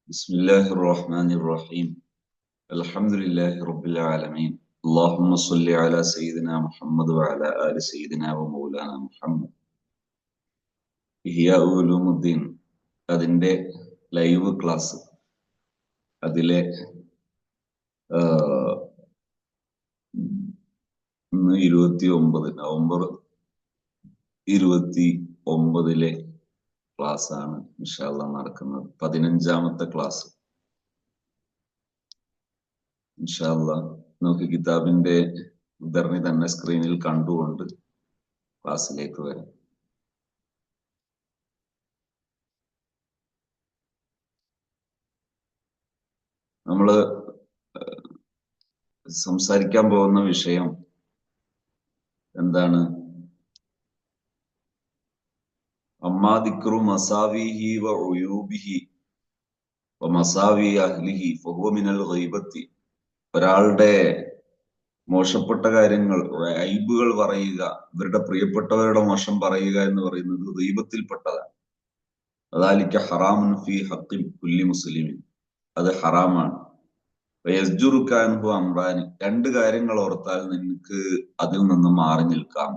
بسم الله الرحمن الرحيم. الحمد لله رب العالمين. اللهم صل على سيدنا محمد وعلى آل سيدنا ومولانا محمد. ഇഹ്യാ ഉലൂമുദ്ദീൻ അതിൻ്റെ live class അതിലെ ഇന്ന് 29 നവംബർ 29 ക്ലാസ് ആണ് ഇൻഷാ അല്ലാഹ് നടക്കുന്നത്. 15ാമത്തെ ക്ലാസ് ഇൻഷാ അല്ലാഹ്. നമുക്ക് കിതാബിന്റെ ഉദ്ധരണി തന്നെ സ്ക്രീനിൽ കണ്ടുകൊണ്ട് ക്ലാസ്സിലേക്ക് വരാം. നമ്മള് സംസാരിക്കാൻ പോകുന്ന വിഷയം എന്താണ്? അമ്മാ ദിക്റു മസാവിഹി വ ഉയൂബിഹി വ മസാവി അഹ്ലിഹി ഫഹുവ മിനൽ ഗൈബത്തി. ഒരാളുടെ മോശപ്പെട്ട കാര്യങ്ങൾ, ഐബുകൾ പറയുക, ഇവരുടെ പ്രിയപ്പെട്ടവരുടെ മോശം പറയുക എന്ന് പറയുന്നത് ഗൈബത്തിൽപ്പെട്ടതാണ്. അദാലിക ഹറാമുൻ ഫീ ഹഖ്ഖി കുല്ലി മുസ്ലിമിൻ. അത് ഹറാമാണ്. യസ്ജുറുക അൻഹു അംറാനി. രണ്ട് കാര്യങ്ങൾ ഓർത്താൽ നിനക്ക് അതിൽ നിന്ന് മാറി നിൽക്കാം.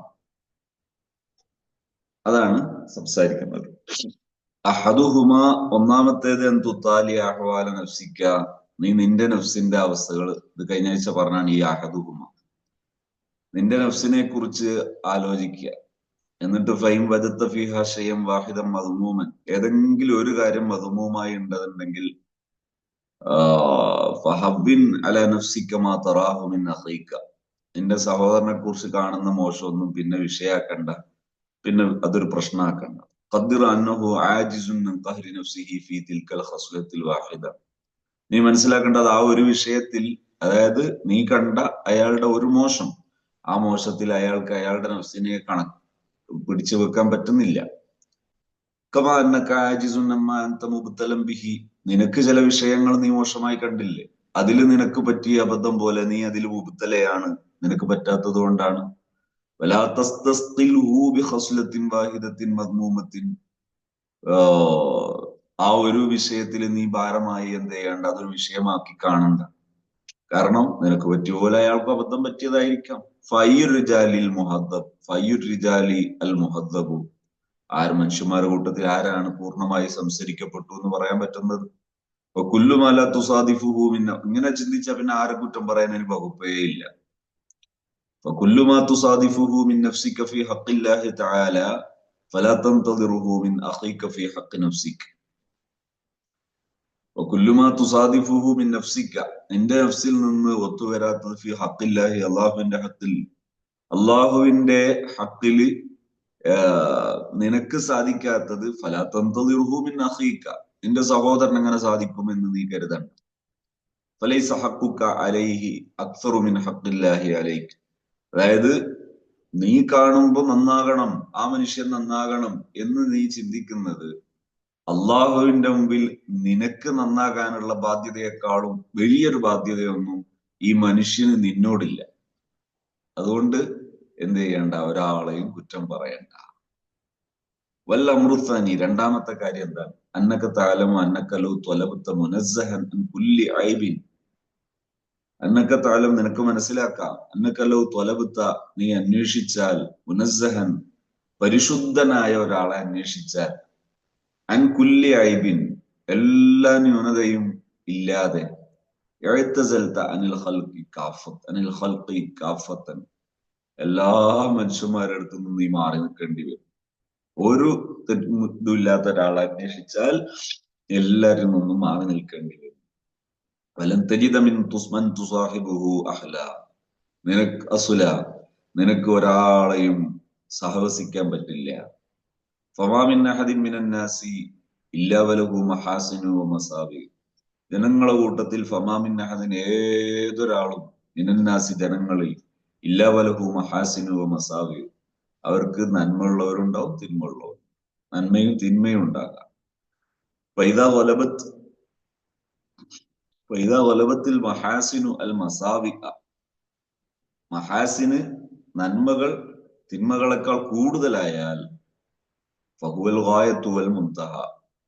അതാണ് സംസാരിക്കുന്നത്. അഹദുഹുമ, ഒന്നാമത്തേത് എന്തുത്താലി അഹ്വാല നഫ്സിക്ക. നീ നിന്റെ നഫ്സിന്റെ അവസ്ഥകൾ, ഇത് കഴിഞ്ഞ ആഴ്ച പറഞ്ഞാണ് ഈ അഹദുഹുമ. നിന്റെ നഫ്സിനെ കുറിച്ച് ആലോചിക്കുക. എന്നിട്ട് ഫൈം വജത്ത ഫീഹ ഷൈഅൻ വാഹിദൻ മദ്മൂമൻ, ഏതെങ്കിലും ഒരു കാര്യം മദ്മൂമായി ഉണ്ടെന്നുണ്ടെങ്കിൽ ഫഹവ്വിൻ അലാ നഫ്സിക മാ തറാഹു മിൻ അഖീക. നിന്റെ സഹോദരനെ കുറിച്ച് കാണുന്ന മോശമൊന്നും പിന്നെ വിഷയാക്കണ്ട, പിന്നെ അതൊരു പ്രശ്നമാക്കണ്ട. ഖദ്ദിർ അന്നഹു ആജിസുൻ മിൻ ഖഹ്രി നഫ്സിഹി ഫീ തിൽകൽ ഖസ്ലത്തിൽ വാഹിദ. നീ മനസ്സിലാക്കേണ്ടത് ആ ഒരു വിഷയത്തിൽ, അതായത് നീ കണ്ട അയാളുടെ ഒരു മോശം, ആ മോശത്തിൽ അയാൾക്ക് അയാളുടെ നഫ്സിനെ പിടിച്ചു വെക്കാൻ പറ്റുന്നില്ല. കമാ അന്നക ആജിസുൻ അമ്മാ അൻത മുബ്തലം ബിഹി. നിനക്ക് ചില വിഷയങ്ങൾ നീ മോശമായി കണ്ടില്ലേ, അതിൽ നിനക്ക് പറ്റിയ അബദ്ധം പോലെ നീ അതിൽ മുബ്തലയാണ്, നിനക്ക് പറ്റാത്തത് കൊണ്ടാണ്. വലാ തസ്തസ്ഖിൽഹു ബിഖസ്ലത്തിൻ വാഹിദത്തിൻ മദ്മൂമത്തിൻ. ആ ഒരു വിഷയത്തിൽ നീ ഭാരമായി എന്ത് ചെയ്യണ്ട, അതൊരു വിഷയമാക്കി കാണണ്ട. കാരണം നിനക്ക് പറ്റിയ പോലെ അയാൾക്ക് അബദ്ധം പറ്റിയതായിരിക്കാം. ഫയ്യുർ റിജാലിൽ മുഹദ്ദബ്, ഫയ്യുർ റിജാലി അൽ മുഹദ്ദബു. ആര് മനുഷ്യന്മാരുടെ കൂട്ടത്തിൽ ആരാണ് പൂർണ്ണമായി സംസ്കരിക്കപ്പെട്ടു എന്ന് പറയാൻ പറ്റുന്നത്? കുല്ലുമല തുസാദിഫുഹു മിന്ന. ഇങ്ങനെ ചിന്തിച്ചാൽ പിന്നെ ആരെ കുറ്റം പറയാൻ എനിക്ക് വകുപ്പേ ഇല്ല. കുല്ലുമാ തുസാദിഫുഹു മിൻ നഫ്സിക ഫീ ഹഖ്ഖില്ലാഹി തആല ഫലാ തൻതദിറുഹു മിൻ അഖീക ഫീ ഹഖ്ഖി നഫ്സിക. കുല്ലുമാ തുസാദിഫുഹു മിൻ നഫ്സിക, നിന്റെ നഫ്സിൽ നിന്ന് ഒത്തുവരാത്തത് ഫീ ഹഖ്ഖില്ലാഹി, അള്ളാഹുവിന്റെ ഹഖിൽ, അള്ളാഹുവിന്റെ ഹഖിൽ നിനക്ക് സാധിക്കാത്തത് ഫലാ തൻതദിറുഹു മിൻ അഖീക, നിന്റെ സഹോദരൻ എങ്ങനെ സാധിക്കുമെന്ന് നീ കരുതണ്ട. ഫലൈസ ഹഖ്ഖുക അലൈഹി അക്സറു മിൻ ഹഖ്ഖില്ലാഹി അലൈക. അതായത് നീ കാണുമ്പോ നന്നാകണം, ആ മനുഷ്യൻ നന്നാകണം എന്ന് നീ ചിന്തിക്കുന്നത് അള്ളാഹുവിന്റെ മുമ്പിൽ നിനക്ക് നന്നാകാനുള്ള ബാധ്യതയെക്കാളും വലിയൊരു ബാധ്യതയൊന്നും ഈ മനുഷ്യന് നിന്നോടില്ല. അതുകൊണ്ട് എന്ത് ചെയ്യണ്ട, ഒരാളെയും കുറ്റം പറയണ്ട. വല്ല അമൃത്താനി, രണ്ടാമത്തെ കാര്യം എന്താണ്? അന്നക തഅലമു അന്നക ലൗ ത്വലബ്ത മുനസ്സഹൻ അൻ കുല്ലി ഐബിൻ. അന്നക തഅലം, നിനക്ക് മനസ്സിലാക്കാം, അന്നക ലൗ ത്വലബ്ത, നീ അന്വേഷിച്ചാൽ, മുനസ്സഹൻ, പരിശുദ്ധനായ ഒരാളെ അന്വേഷിച്ചാൽ, അൻ കുല്ലി ഐബിൻ, എല്ലാ ന്യൂനതയും ഇല്ലാതെ, ഇഅ്തസൽത അനിൽ ഖൽഖി കാഫത്ത്, അനിൽ ഖൽഖി കാഫത്തൻ, എല്ലാ മനുഷ്യന്മാരുടെ അടുത്ത് നിന്ന് നീ മാറി നിൽക്കേണ്ടി വരും. ഒരു ഇതുമില്ലാത്ത ഒരാളെ അന്വേഷിച്ചാൽ എല്ലാവരിൽ നിന്നും മാറി നിൽക്കേണ്ടി വരും. വലൻ തജിദ മിൻ തുസ്മൻ തുസാഹിബുഹു അഹ്ല, നിനക്ക് അസുല, നിനക്ക് ഒരാളെയും സഹവസിക്കാൻ പറ്റില്ല. ഫമാ മിൻ അഹദിൻ മിനൻ നാസി ഇല്ലാ വലഹു മഹാസിനു വ മസാവി. ജനങ്ങളെ കൂട്ടത്തിൽ ഫമാ മിൻ അഹദിൻ, ഏതൊരാളും, മിനൻ നാസി, ജനങ്ങളിൽ, ഇല്ലാ വലഹു മഹാസിനു വ മസാവി, അവർക്ക് നന്മയുള്ളവരുണ്ടാവും, തിന്മയുള്ളവർ, നന്മയും തിന്മയും ഉണ്ടാകാം. വലബത്തിൽ മഹാസിനു അൽ മസാവി, മഹാസിന്, നന്മകൾ തിന്മകളെക്കാൾ കൂടുതലായാൽ ഫഹുവൽ ഗായത്തു വൽ മുൻതഹ,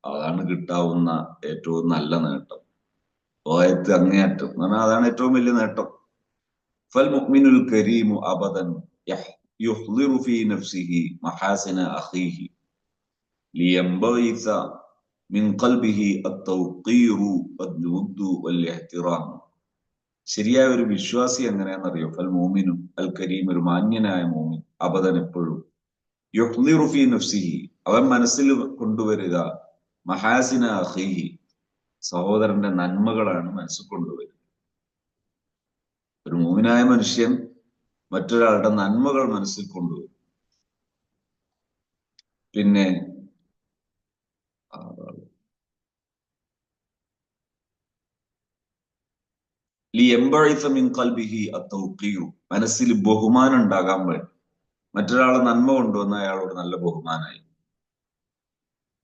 അതാണ് കിട്ടാവുന്ന ഏറ്റവും നല്ല നേട്ടം. ഗായത്ത് അങ്ങേയറ്റം എന്ന് പറഞ്ഞാൽ അതാണ് ഏറ്റവും വലിയ നേട്ടം. ഫൽ മുഅ്മിനുൽ കരീമു അബദൻ യുഹ്ളിറു ഫീ നഫ്സിഹി മഹാസിന അഖീഹി ലിയംബഗിസ മിൻ ഖൽബിഹി അത്തൗഖീറു വദ്ദുദു വൽ ഇഹ്തിറാം. ശരിയായ ഒരു വിശ്വാസി എങ്ങനെയാണെന്നറിയോ? ഫൽ മുഅ്മിനു അൽ കരീം, ഒരു മാന്യനായ മുഅ്മിൻ, അബദൻ എപ്പോഴും, യുഹ്ളിറു ഫീ നഫ്സിഹി, അവൻ മനസ്സിൽ കൊണ്ടുവരിക, മഹാസിന അഖീഹി, സഹോദരന്റെ നന്മകളാണ് മനസ്സിൽ കൊണ്ടുവരിക. ഒരു മുഅ്മിനായ മനുഷ്യൻ മറ്റൊരാളുടെ നന്മകൾ മനസ്സിൽ കൊണ്ടുവരും. പിന്നെ ലിയംബഇസ മിൻ ഖൽബിഹി അത്തൗഖീറു, മനസ്സിൽ ബഹുമാനം ഉണ്ടാകാൻ വേണ്ടി മറ്റൊരാളെ നന്മ കൊണ്ടുവന്ന അയാളോട് നല്ല ബഹുമാനായി.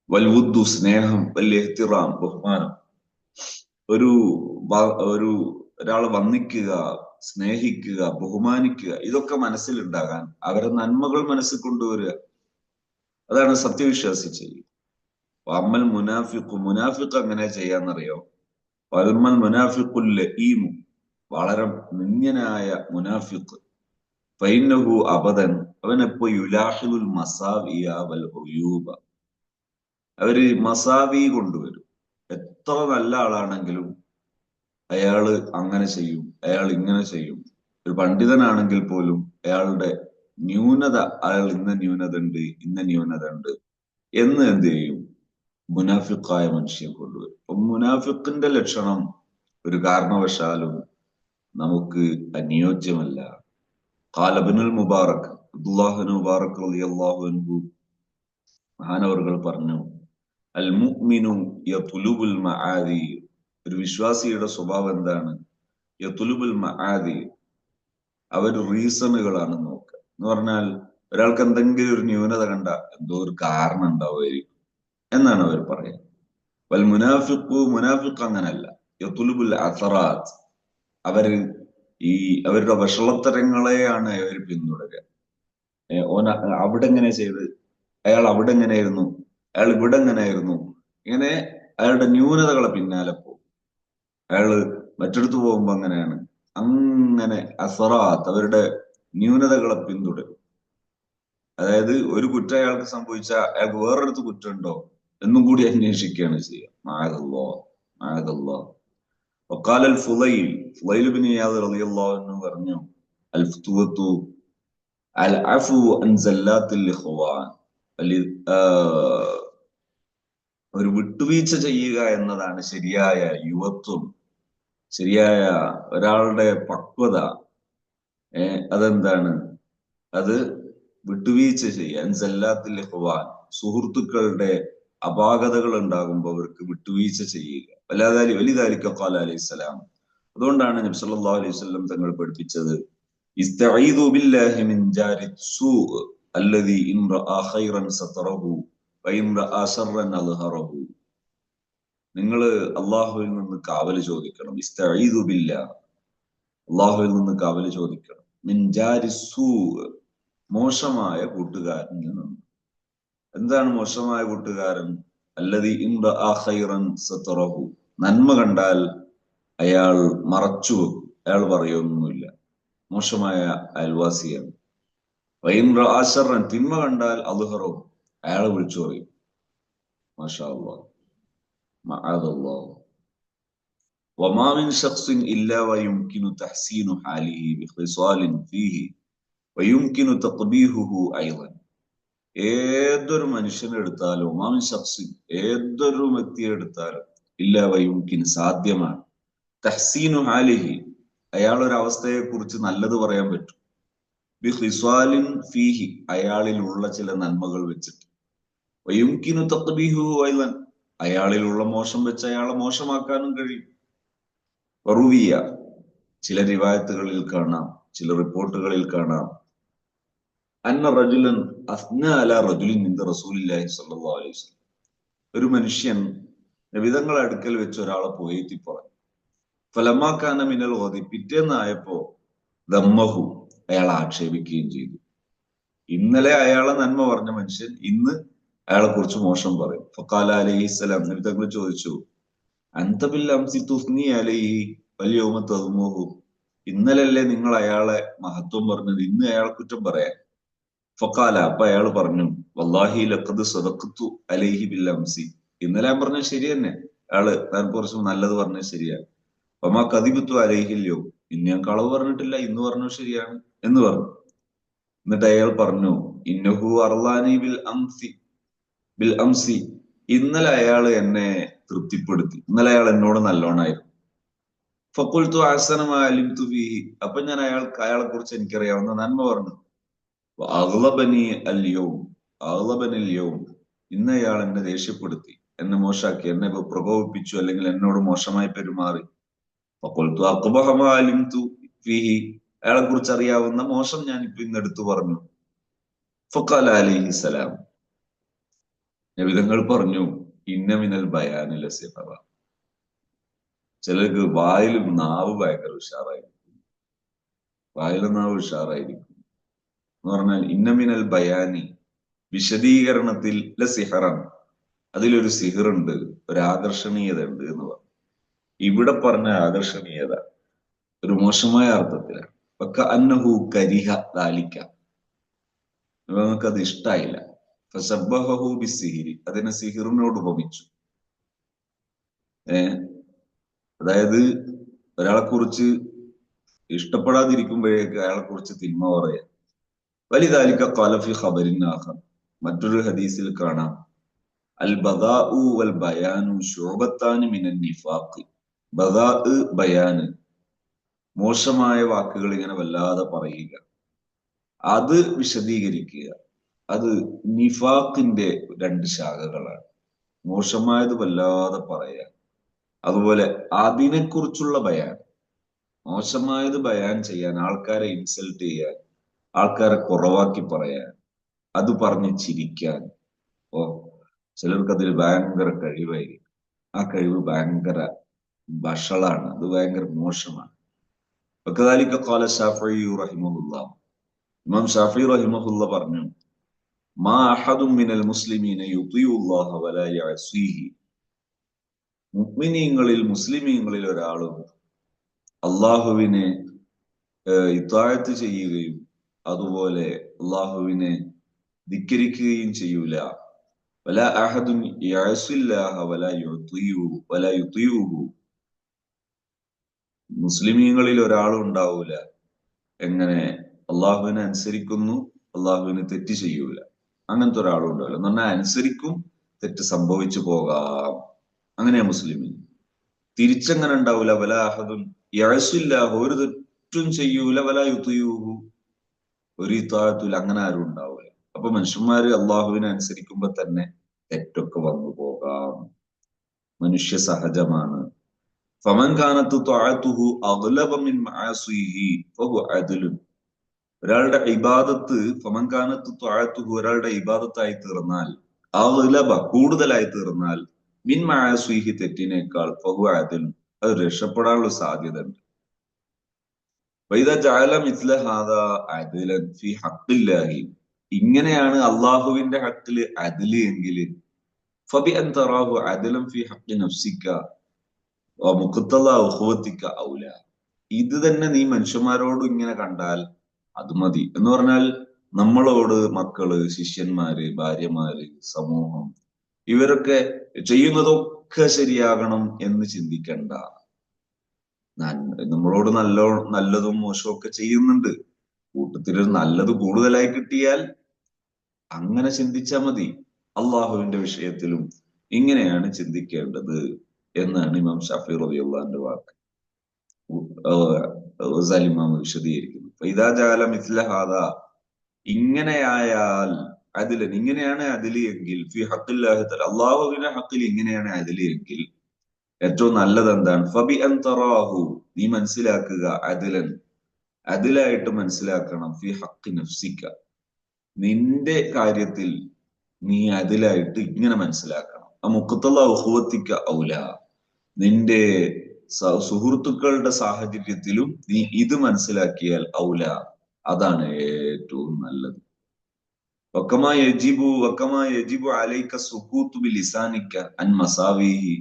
വൽവുദ്ദു, സ്നേഹം, വൽ ഇഹ്തിറാം, ബഹുമാനം, ഒരു ഒരാളെ വന്ദിക്കുക, സ്നേഹിക്കുക, ബഹുമാനിക്കുക, ഇതൊക്കെ മനസ്സിലുണ്ടാകാൻ അവരെ നന്മകൾ മനസ്സിൽ കൊണ്ടുവരിക. അതാണ് സത്യവിശ്വാസി ചെയ്യുക. അമ്മൽ മുനാഫിഖു, മുനാഫിഖ് എങ്ങനെ ചെയ്യാന്നറിയോ? വൽമൽ മുനാഫിഖുൽ ലഈമു, വളരെ നിന്ദ്യനായ മുനാഫിഖ്, ഫൈന്നഹു അബദൻ, അവനെപ്പോ യുലാഹിലുൽ മസാവിയ വൽ ഉയൂബ, അവര് മസാവി കൊണ്ടുവരും. എത്ര നല്ല ആളാണെങ്കിലും അയാള് അങ്ങനെ ചെയ്യും, അയാൾ ഇങ്ങനെ ചെയ്യും. ഒരു പണ്ഡിതനാണെങ്കിൽ പോലും അയാളുടെ ന്യൂനത, അയാൾ ഇന്ന ന്യൂനത ഉണ്ട്, ഇന്ന ന്യൂനത ഉണ്ട് എന്ന് എന്ത് ചെയ്യും? മുനാഫിക്കായ മനുഷ്യൻ കൊണ്ടുവരും. അപ്പൊ മുനാഫിക്കിന്റെ ലക്ഷണം ഒരു കാരണവശാലും നമുക്ക് അനുയോജ്യമല്ല. ഖാല ഇബ്നുൽ മുബാറക്, അബ്ദുല്ലാഹിബ്നു മുബാറക് റളിയല്ലാഹു അൻഹു മഹാനവറുകൾ പറഞ്ഞു, അൽ മുഅ്മിനു യത്ലുബുൽ മആദി, ഒരു വിശ്വാസിയുടെ സ്വഭാവം എന്താണ്? യത്ലുബുൽ മആദി, അവർ റീസണുകളാണ് നോക്കുക. എന്ന് പറഞ്ഞാൽ ഒരാൾക്ക് എന്തെങ്കിലും ഒരു ന്യൂനത കണ്ട എന്തോ ഒരു കാരണം ഉണ്ടാവുമായിരിക്കും എന്നാണ് അവർ പറയുന്നത്. വൽ മുനാഫിഖു, മുനാഫിഖ് അങ്ങനല്ല. യത്ലുബുൽ അസറാത്ത്, അവരുടെ വഷളത്തരങ്ങളെയാണ് അവർ പിന്തുടരുക. ഓന അവിടെ എങ്ങനെ ചെയ്ത്, അയാൾ അവിടെ എങ്ങനെയായിരുന്നു, അയാൾ ഇവിടെ എങ്ങനെയായിരുന്നു, ഇങ്ങനെ അയാളുടെ ന്യൂനതകളെ പിന്നാലെ പോകും. അയാള് മറ്റെടുത്ത് പോകുമ്പോ അങ്ങനെയാണ്, അങ്ങനെ അസറാത്ത്, അവരുടെ ന്യൂനതകളെ പിന്തുടരും. അതായത് ഒരു കുറ്റം അയാൾക്ക് സംഭവിച്ചാൽ അയാൾക്ക് വേറൊരിടത്ത് കുറ്റമുണ്ടോ എന്നും കൂടി അന്വേഷിക്കുകയാണ് ചെയ്യുക. മഅദല്ലാഹ്. വഖാല അൽ ഫുളൈൽ ഇബ്നു ഇയാദ് റളിയല്ലാഹു അൻഹു പറഞ്ഞു, അൽ ഫുതുവതു അൽ അഫു അൻ സല്ലാത്തിൽ ഇഖ്വാൻ, ഒരു വിട്ടുവീഴ്ച ചെയ്യുക എന്നതാണ് ശരിയായ യുവത്വം, ശരിയായ ഒരാളുടെ പക്വത. അതെന്താണ്? അത് വിട്ടുവീഴ്ച ചെയ്യുക. അൻസല്ലാത്തിൽ ഇഖ്വാൻ, സുഹൃത്തുക്കളുടെ അപാകതകൾ ഉണ്ടാകുമ്പോൾ അവർക്ക് വിട്ടുവീഴ്ച ചെയ്യുക. വലിദാലിക ഖാല അലൈഹിസ്സലാം, അതുകൊണ്ടാണ് നബി സല്ലല്ലാഹു അലൈഹി വസല്ലം തങ്ങൾ പഠിപ്പിച്ചത്, ഇസ്തഈദു ബില്ലാഹി മിൻ ജാരി സൂഅ് അല്ലദീ ഇൻ റആ ഖൈറൻ സതറഹു വഇൻ റആ ശർറൻ അൽഹറഹു. നിങ്ങൾ അള്ളാഹുവിൽ നിന്ന് കാവൽ ചോദിക്കണം. ഇസ്തഈദു ബില്ലാഹ്, അള്ളാഹുവിൽ നിന്ന് കാവൽ ചോദിക്കണം. മിൻ ജാരി സൂഅ്, മോശമായ കൂട്ടുകാരനിൽ നിന്ന്. എന്താണ് മോശമായ കൂട്ടുകാരൻ? അല്ലദീ ഇൻ റആ ഖൈറൻ സതറഹു, നന്മ കണ്ടാൽ അയാൾ മറച്ചു വെക്കും, അയാൾ പറയൊന്നുമില്ല, മോശമായ അയൽവാസിയാണ്. വഇൻ റആ ശർറൻ, തിന്മ കണ്ടാൽ അൽഹറഹു, അയാൾ വിളിച്ചു പറയും. മാഷാ അല്ലാഹ്, മഅദല്ലാഹ്. വമാ മിൻ ശഖ്സിൻ ഇല്ലാ വയുംകിനു തഹ്സീനു ഹാലിഹി ബിഖിസാലിൻ ഫീഹി വയുംകിനു തഖ്ബീഹുഹു അയ്ളൻ. ഏതൊരു മനുഷ്യനെ എടുത്താലും, വമാ മിൻ ശഖ്സിൻ, ഏതൊരു വ്യക്തിയെ എടുത്താലും, ഇല്ലാ വയുംകിൻ, സാധ്യമാണ്, തഹ്സീനു ഹാലിഹി, അയാളൊരു അവസ്ഥയെ കുറിച്ച് നല്ലത് പറയാൻ പറ്റും, ബിഖിസാലിൻ ഫീഹി, അയാളിലുള്ള ചില നന്മകൾ വെച്ചിട്ട്, വയുംകിനു തഖ്ബീഹുഹു അയ്ളൻ, അയാളിലുള്ള മോശം വെച്ച് അയാളെ മോശമാക്കാനും കഴിയും. വറുവിയ, ചില റിവായത്തുകളിൽ കാണാം, ചില റിപ്പോർട്ടുകളിൽ കാണാം, അന്ന റജുലൻ അസ്ന അലാ റജുലിൻ ഇൻദ റസൂലില്ലാഹി സ്വല്ലല്ലാഹു അലൈഹി വസല്ലം, ഒരു മനുഷ്യൻ നബിതങ്ങളുടെ അടുക്കൽ വെച്ച് ഒരാളെ പുകഴ്ത്തി പറഞ്ഞു. ഫലമ്മാ കാന മിനൽ ഗദി, പിറ്റേന്നായപ്പോ ദമ്മഹു, അയാളെ ആക്ഷേപിക്കുകയും ചെയ്തു. ഇന്നലെ അയാളെ നന്മ പറഞ്ഞ മനുഷ്യൻ ഇന്ന് അയാളെ കുറിച്ച് മോശം പറയും. ഫഖാല അലൈഹിസ്സലാം, നബി തങ്ങൾ ചോദിച്ചു, അൻത ബിൽ അംസി തുസ്നി അലൈഹി വൽ യൗമ തദ്മുഹു, ഇന്നലല്ലേ നിങ്ങൾ അയാളെ മഹത്വം പറഞ്ഞത്, ഇന്ന് അയാളെ കുറ്റം പറയാൻ. ഫഖാല, അപ്പൊ അയാൾ പറഞ്ഞു, വല്ലാഹി ലഖദ് സദഖ്തു അലൈഹി ബിൽ അംസി, ഇന്നലെ ഞാൻ പറഞ്ഞത് ശരി തന്നെ, അയാള് താൻ കുറച്ച് നല്ലത് പറഞ്ഞത് ശരിയാണ്. വമാ കദിബത്തു അലൈഹിൽ യൗം, ഇന്ന് ഞാൻ കളവ് പറഞ്ഞിട്ടില്ല, ഇന്ന് പറഞ്ഞു ശരിയാണ് എന്ന് പറഞ്ഞു. എന്നിട്ട് അയാൾ പറഞ്ഞു, ഇന്നഹു അർലാനി ബിൽ അംസി, ഇന്നലെ അയാൾ എന്നെ തൃപ്തിപ്പെടുത്തി, ഇന്നലെ അയാൾ എന്നോട് നല്ലോണായിരുന്നു. ഫഖുൽതു അഹ്സന മാ അലിംതു ഫീഹി, അപ്പൊ ഞാൻ അയാളെ കുറിച്ച് എനിക്കറിയാവുന്ന നന്മ പറഞ്ഞു. അഗ്ളബനി അൽ യൗം, അഗ്ളബനി അൽ യൗം, ഇന്ന് അയാൾ എന്നെ ദേഷ്യപ്പെടുത്തി, എന്നെ മോശാക്കി, എന്നെ പ്രകോപിപ്പിച്ചു, അല്ലെങ്കിൽ എന്നോട് മോശമായി പെരുമാറി. ഫഖുൽതു അഖ്ബഹ മാ അലിംതു ഫീഹി, അയാളെ കുറിച്ച് അറിയാവുന്ന മോശം ഞാൻ ഇപ്പൊ ഇന്ന് എടുത്തു പറഞ്ഞു. ഫഖാല അലൈഹിസ്സലാം, നബിതങ്ങൾ പറഞ്ഞു, ഇന്ന മിനൽ ബയാനി ലസിഹറ, ചിലർക്ക് വായിലും നാവ് ഭയങ്കര ഉഷാറായിരിക്കും, വായിലും നാവ് ഉഷാറായിരിക്കും എന്ന് പറഞ്ഞാൽ ഇന്ന മിനൽ ബയാനി, വിശദീകരണത്തിൽ ലസിഹറൻ, അതിലൊരു സിഹിറുണ്ട്, ഒരു ആകർഷണീയത ഉണ്ട് എന്ന് പറഞ്ഞു. ഇവിടെ പറഞ്ഞ ആകർഷണീയത ഒരു മോശമായ അർത്ഥത്തിലാണ്. ഒക്കെ അന്നഹു കരിഹ ദാലിക്ക, നമുക്കത് ഇഷ്ടായില്ല. ഫശബ്ബഹു ബിസ്സിഹിരി, അതിനെ സിഹിറിനോട് ഉപമിച്ചു. അതായത് ഒരാളെ കുറിച്ച് ഇഷ്ടപ്പെടാതിരിക്കുമ്പോഴേക്ക് അയാളെ കുറിച്ച് തിന്മ പറയാ. വലിദാലിക ഖാല ഫി ഖബരിൻ ആഖർ, മറ്റൊരു ഹദീസിൽ കാണാം, അൽ ബദാഉ വൽ ബയാനു ശുഅബത്താനി മിനൻ നിഫാഖ്, ബദാ ബയാന്, മോശമായ വാക്കുകൾ ഇങ്ങനെ വല്ലാതെ പറയുക, അത് വിശദീകരിക്കുക, അത് നിഫാഖിന്റെ രണ്ട് ശാഖകളാണ്. മോശമായത് വല്ലാതെ പറയാൻ, അതുപോലെ അതിനെക്കുറിച്ചുള്ള ബയാൻ, മോശമായത് ബയാൻ ചെയ്യാൻ, ആൾക്കാരെ ഇൻസൾട്ട് ചെയ്യാൻ, ആൾക്കാരെ കുറവാക്കി പറയാൻ, അത് പറഞ്ഞ് ചിരിക്കാൻ. ഓ, ചിലർക്ക് അതിൽ ഭയങ്കര കഴിവായിരിക്കും, ആ കഴിവ് ഭയങ്കര വഷളാണ്, അത് ഭയങ്കര മോശമാണ്. വകദാലിക ഖാല ശാഫിഈ റഹിമഹുല്ലാഹ്, ഇമാം ഷാഫിഈ റഹിമഹുല്ലാഹ് പറഞ്ഞു, മാ അഹദും മിനൽ മുസ്ലിമീന യുതിഉല്ലാഹ വലാ യഅസീഹി, മുസ്ലിമീങ്ങളിൽ ഒരാളും അള്ളാഹുവിനെ ഇത്വാഅത്ത് ചെയ്യുകയും അതുപോലെ അള്ളാഹുവിനെ ധിക്കരിക്കുകയും ചെയ്യൂല. വലാ അഹദുൻ യഅസില്ലാഹ വലാ യുതിഉഹു, മുസ്ലിമീങ്ങളിൽ ഒരാളും ഉണ്ടാവൂല എങ്ങനെ അള്ളാഹുവിനെ അനുസരിക്കുന്നു, അള്ളാഹുവിനെ തെറ്റ് ചെയ്യൂല, അങ്ങനത്തെ ഒരാളും ഉണ്ടാവില്ല എന്ന് പറഞ്ഞാൽ അനുസരിക്കും, തെറ്റ് സംഭവിച്ചു പോകാം, അങ്ങനെയാ മുസ്ലിമീൻ. തിരിച്ചങ്ങനെ ഉണ്ടാവൂല, വലാ അഹദുൻ യഅസില്ലാഹ, ഒരു തെറ്റും ചെയ്യൂല, വലാ യുതിഉഹു, ഒരു ഇത്വാഅത്തും, അങ്ങനെ ആരും ഉണ്ടാവില്ല. അപ്പൊ മനുഷ്യന്മാര് അള്ളാഹുവിനെ അനുസരിക്കുമ്പോ തന്നെ തെറ്റൊക്കെ വന്നു പോകാം, മനുഷ്യ സഹജമാണ്. ഫമൻ കാനത്ത് ത്വഅതുഹു അഗ്ലബ മിൻ മആസിഹി ഫഹുവ അദ്ലുൻ, ഒരാളുടെ ഇബാദത്ത്, ഫമൻ കാനത്ത് ത്വഅതുഹു, ഒരാളുടെ ഇബാദത്തായി തീർന്നാൽ, അഗ്ലബ കൂടുതലായി തീർന്നാൽ, മിൻ മആസിഹി തെറ്റിനേക്കാൾ, ഫഹുവ അദ്ലുൻ, അത് രക്ഷപ്പെടാനുള്ള സാധ്യത ഉണ്ട്. വൈദ ജഅല മിസ്ല ഹാദാ അദ്ലൻ ഫി ഹഖ്ഖില്ലാഹി, ഇങ്ങനെയാണ് അള്ളാഹുവിന്റെ ഹക്കില് അദ്ല് എങ്കിൽ, ഫബി അൻ തറാഹു അദ്ലൻ ഫി ഹഖ്ഖി നഫ്സിക മുഖത്തല്ല ഉഖുവത്തിക ഔല, ഇത് തന്നെ നീ മനുഷ്യന്മാരോട് ഇങ്ങനെ കണ്ടാൽ അത് മതി എന്ന് പറഞ്ഞാൽ, നമ്മളോട് മക്കള്, ശിഷ്യന്മാര്, ഭാര്യമാര്, സമൂഹം, ഇവരൊക്കെ ചെയ്യുന്നതൊക്കെ ശരിയാകണം എന്ന് ചിന്തിക്കണ്ട. നമ്മളോട് നല്ലതും മോശവും ഒക്കെ ചെയ്യുന്നുണ്ട്, കൂട്ടത്തിൽ നല്ലത് കൂടുതലായി കിട്ടിയാൽ അങ്ങനെ ചിന്തിച്ചാൽ മതി. അള്ളാഹുവിന്റെ വിഷയത്തിലും ഇങ്ങനെയാണ് ചിന്തിക്കേണ്ടത് എന്നാണ് ഇമാം ഷാഫി റളിയല്ലാഹുവിന്റെ വാക്ക്. ഇമാം വിശദീകരിക്കുന്നു, ഫൈദാ ജഅല മിസ്ല ഹാദാ, ഇങ്ങനെയായാൽ അദിലൻ, ഇങ്ങനെയാണ് അദില് എങ്കിൽ, ഫി ഹഖ്ഖില്ലാഹി തആല, അള്ളാഹുവിന്റെ ഹഖിൽ ഇങ്ങനെയാണ് അദില് എങ്കിൽ, ഏറ്റവും നല്ലത് എന്താണ്, ഫബി അൻ തറാഹു, നീ മനസ്സിലാക്കുക, അദിലൻ, അദിലായിട്ട് മനസ്സിലാക്കണം, ഫി ഹഖ്ഖി നഫ്സിക, നിന്റെ കാര്യത്തിൽ നീ അതിലായിട്ട് ഇങ്ങനെ മനസ്സിലാക്കണം, മുഖത്തുള്ള ഉഖുവത്തിക ഔല, നിന്റെ സുഹൃത്തുക്കളുടെ സാഹചര്യത്തിലും നീ ഇത് മനസ്സിലാക്കിയാൽ ഔല, അതാണ് ഏറ്റവും നല്ലത്. വക്കമാ യജിബു അലൈക സുകൂത്തു ബിലിസാനിക അൻ മസാവിഹി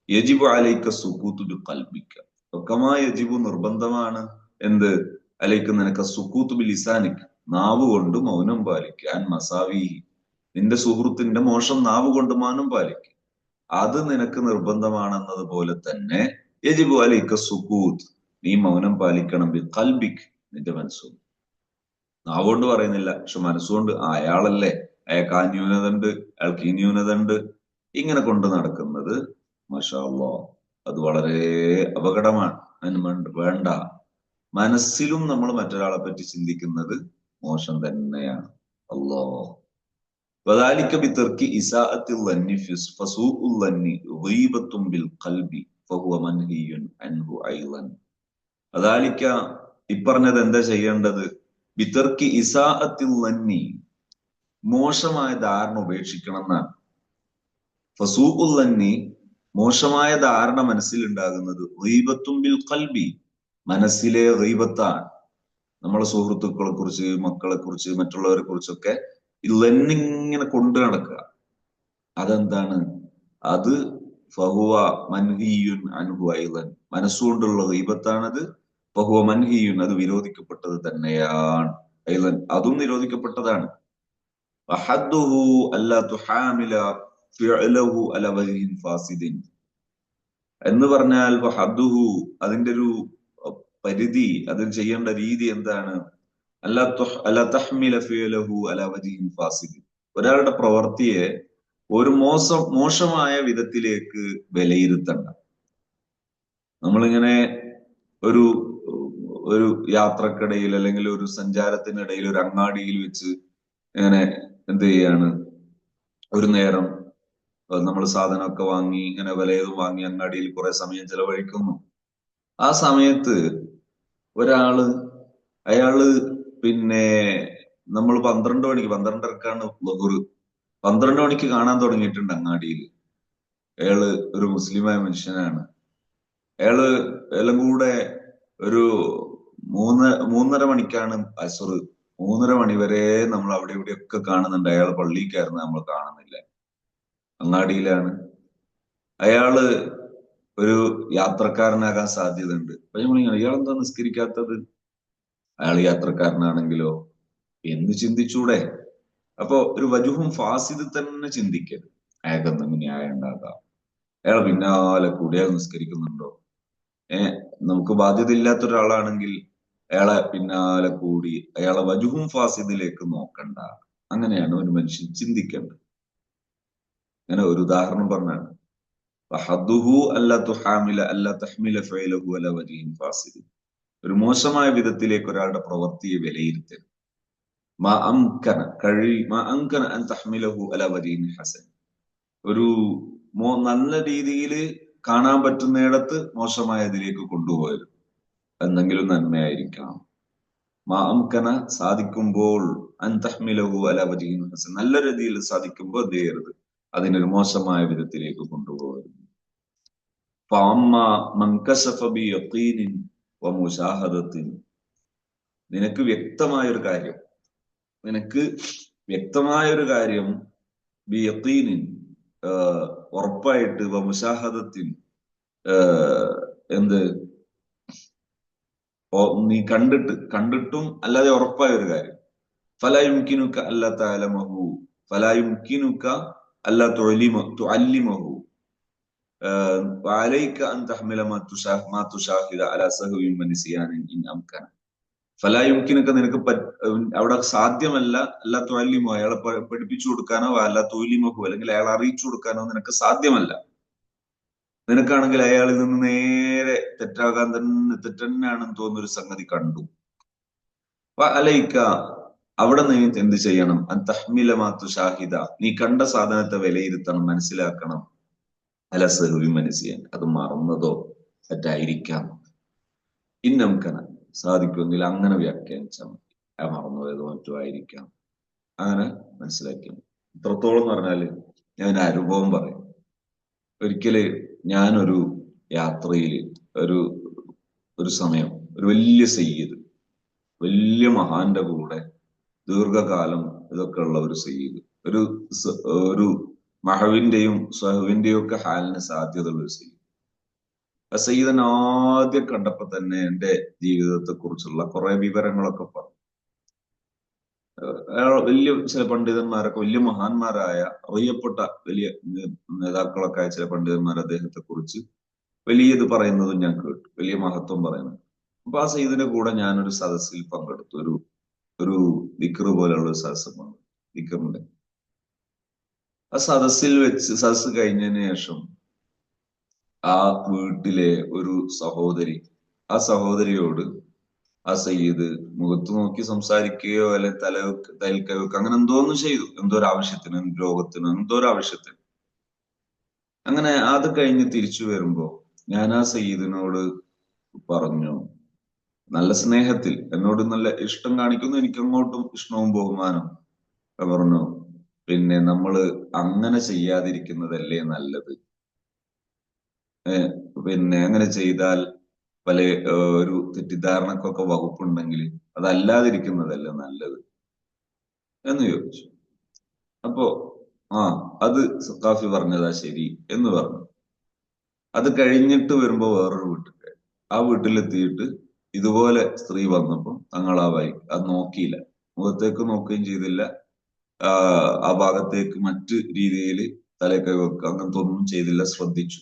യജിബു അലൈക സുകൂത്തു ബിഖൽബിക. വക്കമാ യജിബു നിർബന്ധമാണ് എന്ത് അലൈക നിനക്ക് സുകൂത്തു ബിലിസാനിക നാവ് കൊണ്ട് മൗനം പാലിക്കുക, അൻ മസാവിഹി നിന്റെ സുഹൃത്തിന്റെ മോശം നാവ് കൊണ്ട് മൗനം പാലിക്കുക, അത് നിനക്ക് നിർബന്ധമാണെന്നതുപോലെ തന്നെ യജിബു അലൈക സുകൂത്ത് നീ മൗനം പാലിക്കണം ബി ഖൽബിക് നിന്റെ മനസ്സുകൊണ്ട്. നാവുകൊണ്ട് പറയുന്നില്ല, പക്ഷെ മനസ്സുകൊണ്ട് അയാളല്ലേ, അയാൾക്ക് ആ ന്യൂനത ഉണ്ട്, അയാൾക്ക് ഈ ന്യൂനത ഉണ്ട്, ഇങ്ങനെ കൊണ്ട് നടക്കുന്നത് മാഷാ അല്ലാഹ് അത് വളരെ അപകടമാണ്. അതിന് വേണ്ട. മനസ്സിലും നമ്മൾ മറ്റൊരാളെ പറ്റി ചിന്തിക്കുന്നത് മോശം തന്നെയാണ്. അല്ലാഹ് വദാലിക ബിതർക്കി ഇസാഅത്തിൽ ളന്നി ഫസൂഉൽ ളന്നി ഗീബത്തുൻ ബിൽ ഖൽബി ഫഹുവ മൻഹിയുൻ അൻഹു ഐളൻ. വദാലിക ഇപ്പറഞ്ഞത് എന്താ ചെയ്യേണ്ടത്? ബിതർക്കി ഇസാഅത്തിൽ ളന്നി മോശമായ ധാരണ ഉപേക്ഷിക്കണം എന്നാണ്. ഫസൂഉൽ ളന്നി മോശമായ ധാരണ മനസ്സിലുണ്ടാകുന്നത് ഗീബത്തുൻ ബിൽ ഖൽബി മനസ്സിലെ ഗീബത്താണ്. നമ്മളെ സുഹൃത്തുക്കളെ കുറിച്ച്, മക്കളെ കുറിച്ച്, മറ്റുള്ളവരെ കുറിച്ചൊക്കെ ഇങ്ങനെ കൊണ്ടു നടക്കുക. അതെന്താണ്? അത് ഫഹുവ മൻഹിയുൻ അൻഹു ഐളൻ മനസ്സുകൊണ്ടുള്ള ഗീബത്താണത്. ഫഹുവ മൻഹിയുൻ അത് വിരോധിക്കപ്പെട്ടത് തന്നെയാണ്. ഐളൻ അതും നിരോധിക്കപ്പെട്ടതാണ്. വഹദ്ദുഹു അല്ലാ തുഹാമില ഫിഅലഹു അലാ വജ്ഹിൻ ഫാസിദിൻ എന്ന് പറഞ്ഞാൽ വഹദ്ദുഹു അതിന്റെ ഒരു പരിധി, അതിൽ ചെയ്യേണ്ട രീതി എന്താണ്? അല്ലാ തഹ്മില ഫിഅലഹു അലാ വജ്ഹിൻ ഫാസിദിൻ ഒരാളുടെ പ്രവൃത്തിയെ ഒരു മോശമായ വിധത്തിലേക്ക് വിലയിരുത്തണ്ട. നമ്മളിങ്ങനെ ഒരു ഒരു യാത്രക്കിടയിൽ അല്ലെങ്കിൽ ഒരു സഞ്ചാരത്തിനിടയിൽ ഒരു അങ്ങാടിയിൽ വെച്ച് ഇങ്ങനെ എന്ത് ചെയ്യാണ്, ഒരു നേരം നമ്മൾ സാധനമൊക്കെ വാങ്ങി ഇങ്ങനെ വിലയതും വാങ്ങി അങ്ങാടിയിൽ കുറെ സമയം ചെലവഴിക്കുന്നു. ആ സമയത്ത് അയാള് പിന്നെ നമ്മൾ 12:രക്കാണ് ളുഹ്ർ, 12 മണിക്ക് കാണാൻ തുടങ്ങിയിട്ടുണ്ട് അങ്ങാടിയിൽ. അയാള് ഒരു മുസ്ലിമായ മനുഷ്യനാണ്. അയാള് എല്ലാം കൂടെ ഒരു 3:30 മണിക്കാണ് അസ്ർ. 3:30 മണി വരെ നമ്മൾ അവിടെ ഇവിടെയൊക്കെ കാണുന്നുണ്ട്. അയാൾ പള്ളിയിൽ കയറുന്ന നമ്മൾ കാണുന്നില്ല, അങ്ങാടിയിലാണ്. അയാള് ഒരു യാത്രക്കാരനാകാൻ സാധ്യതയുണ്ട്. അപ്പൊ നമ്മളിങ്ങനെ ഇയാളെന്താ നിസ്കരിക്കാത്തത്? അയാൾ യാത്രക്കാരനാണെങ്കിലോ എന്ന് ചിന്തിച്ചൂടെ? അപ്പൊ ഒരു വജുഹും ഫാസിദ് തന്നെ ചിന്തിക്കരുത്. അയാൾക്ക് എന്തെങ്കിലും ന്യായം ഉണ്ടാകാം, അയാൾ പിന്നാലെ കൂടി അയാൾ നിസ്കരിക്കുന്നുണ്ടോ? നമുക്ക് ബാധ്യത ഇല്ലാത്ത ഒരാളാണെങ്കിൽ അയാളെ പിന്നാലെ കൂടി അയാളെ വജുഹും ഫാസിദിലേക്ക് നോക്കണ്ട. അങ്ങനെയാണ് ഒരു മനുഷ്യൻ ചിന്തിക്കേണ്ടത്. അങ്ങനെ ഒരു ഉദാഹരണം പറഞ്ഞാണ്, ഒരു മോശമായ വിധത്തിലേക്ക് ഒരാളുടെ പ്രവൃത്തിയെ വിലയിരുത്തരുത്. ഒരു നല്ല രീതിയിൽ കാണാൻ പറ്റുന്നിടത്ത് മോശമായതിലേക്ക് കൊണ്ടുപോയത് എന്തെങ്കിലും നന്മയായിരിക്കണം. സാധിക്കുമ്പോൾ നല്ല രീതിയിൽ സാധിക്കുമ്പോൾ എന്ത് ചെയ്യരുത്, അതിനൊരു മോശമായ വിധത്തിലേക്ക് കൊണ്ടുപോകരുത്. നിനക്ക് വ്യക്തമായൊരു കാര്യം ബിയഖീനിൻ ഉറപ്പായിട്ട് വമുശാഹദത്തിൻ എന്ത് നീ കണ്ടിട്ടും അല്ലാതെ ഉറപ്പായ ഒരു കാര്യം, ഫലായുംകിനുക അല്ലാ തഅലമഹു ഫലായുംകിനുക അല്ലാ തുഅല്ലിമഹു വഅലൈക അൻ തഹ്മില മാ തുശാഹിദ അലാ സഹവിൻ വനിസിയാനിൻ ഇൻ അംകന. ഫലായുംകിനുക നിനക്ക് അവിടെ സാധ്യമല്ല, അല്ലാ തുഅല്ലിമു അയാളെ പഠിപ്പിച്ചു കൊടുക്കാനോ അല്ലാ തുഅല്ലിമഹു അല്ലെങ്കിൽ അയാളെ അറിയിച്ചു കൊടുക്കാനോ നിനക്ക് സാധ്യമല്ല. നിനക്കാണെങ്കിൽ അയാളിൽ നിന്ന് നേരെ തെറ്റന്നെയാണെന്ന് തോന്നുന്നൊരു സംഗതി കണ്ടു. അലൈക്ക അവിടെ നീ എന്ത് ചെയ്യണം? അന്തഹ്മില മാത്തു ഷാഹിദ നീ കണ്ട സാധനത്തെ വിലയിരുത്തണം, മനസ്സിലാക്കണം. അലസഹുവി മനസ്സിയാൻ അത് മറന്നതോ തെറ്റായിരിക്കാം. ഇന്നംകന സാധിക്കുമെങ്കിൽ അങ്ങനെ വ്യാഖ്യാനിച്ചാൽ മതി. മറന്നുപോയതോ മറ്റോ ആയിരിക്കാം. അങ്ങനെ മനസ്സിലാക്കിയാൽ മതി. ഇത്രത്തോളം എന്ന് പറഞ്ഞാല് ഞാൻ അനുഭവം പറയും. ഒരിക്കല് ഞാനൊരു യാത്രയിൽ ഒരു സമയം ഒരു വലിയ സയ്യിദ്, വലിയ മഹാന്റെ കൂടെ ദീർഘകാലം ഇതൊക്കെ ഉള്ള ഒരു സയ്യിദ്, ഒരു ഒരു മഹവിന്റെയും സഹവിന്റെയും ഒക്കെ ഹാലിന് സാധ്യതയുള്ള ഒരു സയ്യിദ്. ആ സയ്യിദിനെ ആദ്യം കണ്ടപ്പോ തന്നെ എന്റെ ജീവിതത്തെ കുറിച്ചുള്ള കുറെ വിവരങ്ങളൊക്കെ പറഞ്ഞു. അയാൾ വലിയ ചില പണ്ഡിതന്മാരൊക്കെ, വലിയ മഹാന്മാരായ അറിയപ്പെട്ട വലിയ നേതാക്കളൊക്കെ ആയ ചില പണ്ഡിതന്മാർ അദ്ദേഹത്തെ കുറിച്ച് വലിയത് പറയുന്നതും ഞാൻ കേട്ടു, വലിയ മഹത്വം പറയുന്നത്. അപ്പൊ ആ സയ്യിദിന്റെ കൂടെ ഞാനൊരു സദസ്സിൽ പങ്കെടുത്തു. ഒരു ദിക്ർ പോലെയുള്ള ഒരു സദസ്സ് പങ്കെടുത്തു, ദിക്റിന്റെ. ആ സദസ്സിൽ വെച്ച്, സദസ്സ് കഴിഞ്ഞതിന് ശേഷം ആ വീട്ടിലെ ഒരു സഹോദരി, ആ സഹോദരിയോട് ആ സയ്യിദ് മുഖത്ത് നോക്കി സംസാരിക്കുകയോ അല്ലെ തലക്കയോ അങ്ങനെ എന്തോന്നും ചെയ്തു, എന്തോ ഒരു ആവശ്യത്തിന്, രോഗത്തിന്, എന്തോ ഒരു ആവശ്യത്തിന്. അങ്ങനെ അത് കഴിഞ്ഞ് തിരിച്ചു വരുമ്പോ ഞാൻ ആ സയ്യിദിനോട് പറഞ്ഞു, നല്ല സ്നേഹത്തിൽ, എന്നോട് നല്ല ഇഷ്ടം കാണിക്കുന്നു, എനിക്ക് അങ്ങോട്ടും ഇഷ്ടവും ബഹുമാനം. പറഞ്ഞു, പിന്നെ നമ്മള് അങ്ങനെ ചെയ്യാതിരിക്കുന്നതല്ലേ നല്ലത്. പിന്നെ അങ്ങനെ ചെയ്താൽ പല ഒരു തെറ്റിദ്ധാരണക്കൊക്കെ വകുപ്പുണ്ടെങ്കിൽ അതല്ലാതിരിക്കുന്നതല്ലേ നല്ലത് എന്ന് ചോദിച്ചു. അപ്പോ അത് സഖാഫി പറഞ്ഞതാ ശരി എന്ന് പറഞ്ഞു. അത് കഴിഞ്ഞിട്ട് വരുമ്പോ വേറൊരു വീട്ടിൽ, ആ വീട്ടിലെത്തിയിട്ട് ഇതുപോലെ സ്ത്രീ വന്നപ്പോ തങ്ങൾ അത് നോക്കിയില്ല, മുഖത്തേക്ക് നോക്കുകയും ചെയ്തില്ല, ആ ഭാഗത്തേക്ക് മറ്റു രീതിയിൽ തലയൊക്കെ വെക്കുക, അങ്ങനത്തെ ഒന്നും ചെയ്തില്ല, ശ്രദ്ധിച്ചു.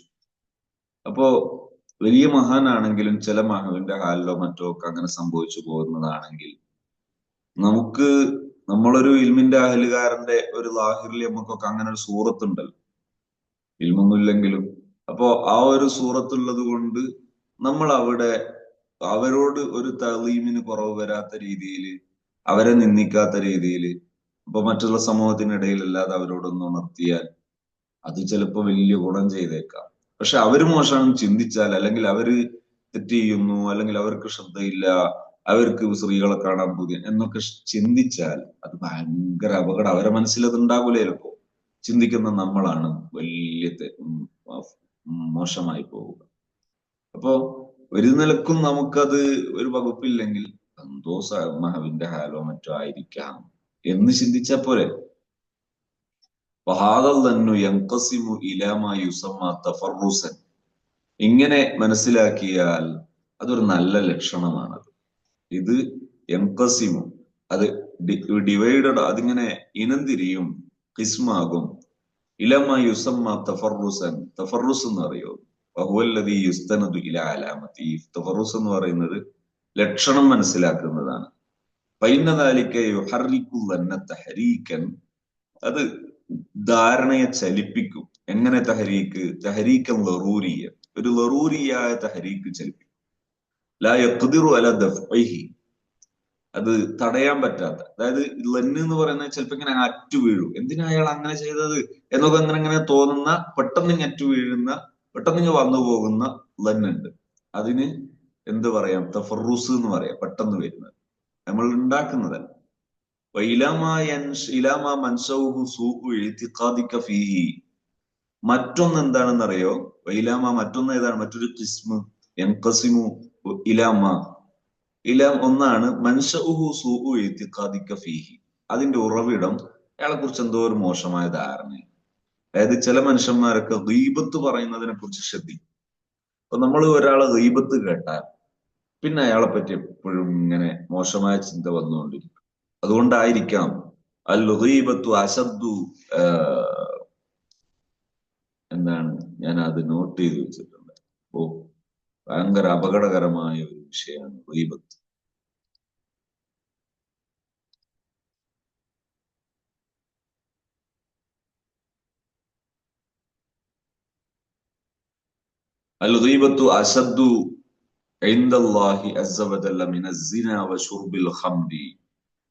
അപ്പോ വലിയ മഹാനാണെങ്കിലും ചില മഹാവിന്റെ ഹാലിലോ മറ്റോ ഒക്കെ അങ്ങനെ സംഭവിച്ചു പോകുന്നതാണെങ്കിൽ നമുക്ക്, നമ്മളൊരു ഇൽമിന്റെ അഹലുകാരന്റെ ഒരു ലാഹിറിൽ നമുക്കൊക്കെ അങ്ങനെ ഒരു സൂറത്തുണ്ടല്ലോ, ഇൽമൊന്നുമില്ലെങ്കിലും. അപ്പോ ആ ഒരു സൂറത്തുള്ളത് കൊണ്ട് നമ്മൾ അവിടെ അവരോട് ഒരു തളീമിന് കുറവ് വരാത്ത രീതിയിൽ, അവരെ നിന്ദിക്കാത്ത രീതിയിൽ, ഇപ്പൊ മറ്റുള്ള സമൂഹത്തിനിടയിൽ അല്ലാതെ അവരോടൊന്ന് ഉണർത്തിയാൽ അത് ചിലപ്പോ വലിയ ഗുണം ചെയ്തേക്കാം. പക്ഷെ അവര് മോശം ചിന്തിച്ചാൽ, അല്ലെങ്കിൽ അവര് തെറ്റ് ചെയ്യുന്നു, അല്ലെങ്കിൽ അവർക്ക് ശ്രദ്ധയില്ല, അവർക്ക് സ്ത്രീകളെ കാണാൻ പുതിയ എന്നൊക്കെ ചിന്തിച്ചാൽ അത് ഭയങ്കര അപകടം. അവരെ മനസ്സിൽ അത് ഉണ്ടാകൂല. ചിലപ്പോ ചിന്തിക്കുന്ന നമ്മളാണ് വലിയ മോശമായി പോവുക. അപ്പോ ഒരു നിലക്കും നമുക്കത് ഒരു വകുപ്പില്ലെങ്കിൽ എന്തോ മഹവിന്റെ ഹാലോ മറ്റോ ആയിരിക്കാം എന്ന് ചിന്തിച്ചാൽ പോലെ. ഇങ്ങനെ മനസ്സിലാക്കിയാൽ അതൊരു നല്ല ലക്ഷണമാണത്. ഇത് എംകസിമു, അത് ഡിവൈഡഡ്, അതിങ്ങനെ ഇനംതിരിയും, കിസ്മാകും. ഇലമ യുസമ്മ തഫറുസൻ, തഫറുസ് എന്ന് പറയോ, വഹുവല്ലദീ യുസ്തനദു ഇലാ അലാമതി. തഫറുസ് എന്ന് പറയുന്നത് ലക്ഷണം മനസ്സിലാക്കുന്നതാണ്. ഫൈനദാലിക യുഹർരികു ദന്ന തഹരീകൻ, അത് ധാരണയെ ചലിപ്പിക്കും. എങ്ങനെ തഹരീക്ക്? തഹരീക്കൻ ലറൂരിയ, ഒരു ലറൂരിയായ തഹരീക്ക് ചലിപ്പിക്കും. ലാ യഖ്ദിറു അലാ ദഫ്ഇഹി, അത് തടയാൻ പറ്റാത്ത, അതായത് ലന്ന് എന്ന് പറയുന്നത് ചിലപ്പോ ഇങ്ങനെ അറ്റു വീഴും, എന്തിനാ അയാൾ അങ്ങനെ ചെയ്തത് എന്നൊക്കെ അങ്ങനെ അങ്ങനെ തോന്നുന്ന, പെട്ടെന്ന് അറ്റു വീഴുന്ന, പെട്ടെന്ന് വന്നു പോകുന്ന ലന്നുണ്ട്. അതിന് എന്ത് പറയാം? തഫറുസ് എന്ന് പറയാം. പെട്ടെന്ന് വരുന്നത്, നമ്മൾ ഉണ്ടാക്കുന്നതല്ല. മറ്റൊന്ന് എന്താണെന്നറിയോ? വൈലാമ, മറ്റൊന്ന് ഏതാണ്? മറ്റൊരു കിസ്മ്, എൻകസിമു ഇലാമ. ഇലാം ഒന്നാണ് മൻശഉഹു സൂഉ ഇഅ്തിഖാദിക ഫീഹി, അതിന്റെ ഉറവിടം അയാളെ കുറിച്ച് എന്തോ ഒരു മോശമായ ധാരണ. അതായത് ചില മനുഷ്യന്മാരൊക്കെ ഗീബത്ത് പറയുന്നതിനെ കുറിച്ച് ശ്രദ്ധിക്കും. അപ്പൊ നമ്മൾ ഒരാളെ ഗീബത്ത് കേട്ടാൽ പിന്നെ അയാളെ പറ്റി എപ്പോഴും ഇങ്ങനെ മോശമായ ചിന്ത വന്നുകൊണ്ടിരിക്കും. അതുകൊണ്ടായിരിക്കാം അൽ ഗീബത്തു അശദ്ദു, എന്താണ്, ഞാൻ അത് നോട്ട് ചെയ്ത് വെച്ചിട്ടുണ്ട്. ഭയങ്കര അപകടകരമായ ഒരു വിഷയമാണ് ഗീബത്ത്. അൽ ഗീബത്തു അശദ്ദു ഇൻദല്ലാഹി അസ്സ വജല്ല മിനസ് സിന വശുർബിൽ ഖംരി,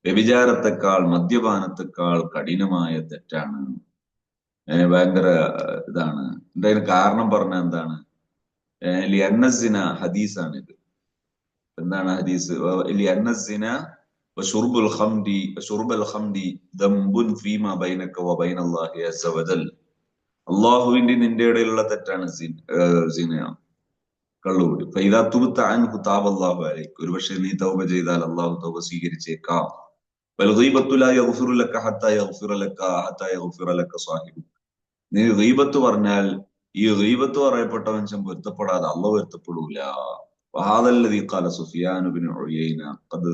വ്യഭിചാരത്തെക്കാൾ, മദ്യപാനത്തെക്കാൾ കഠിനമായ തെറ്റാണ്. ഭയങ്കര ഇതാണ്. എന്തായാലും കാരണം പറഞ്ഞ എന്താണ്? ലിഅന്നസിന, ഹദീസാണിത്. എന്താണ് ഹദീസ്? ലിഅന്നസിന വശുർബുൽ ഖംരി, വശുർബൽ ഖംരി ദംബുൻ ഫീമാ ബൈനക വബൈനല്ലാഹി അസ്സ വജൽ, അള്ളാഹുവിന്റെ നിന്റെ ഇടയിലുള്ള തെറ്റാണ് സിന, കള്ളുകൂടി. ഫൈദാ തുബ്ത അൻഹു താബല്ലാഹു അലൈക, ഒരുപക്ഷെ നീ തൗബ ചെയ്താൽ അള്ളാഹു തൗബ സ്വീകരിച്ചേക്കാം. വൽഗീബത്തു ലാ യഗ്ഫിറു ലക ഹത്താ യഗ്ഫിറ ലക സാഹിബു. നീ ഗീബത്ത് പറഞ്ഞാൽ ഈ ഗീബത്ത് പറയപ്പെട്ട മനുഷ്യൻ പൊരുത്തപ്പെടാതെ അള്ളാഹു പൊരുത്തപ്പെടൂല. വഹാദല്ലദീ ഖാല സുഫിയാൻ ഇബ്നു ഉയൈന ഖദ്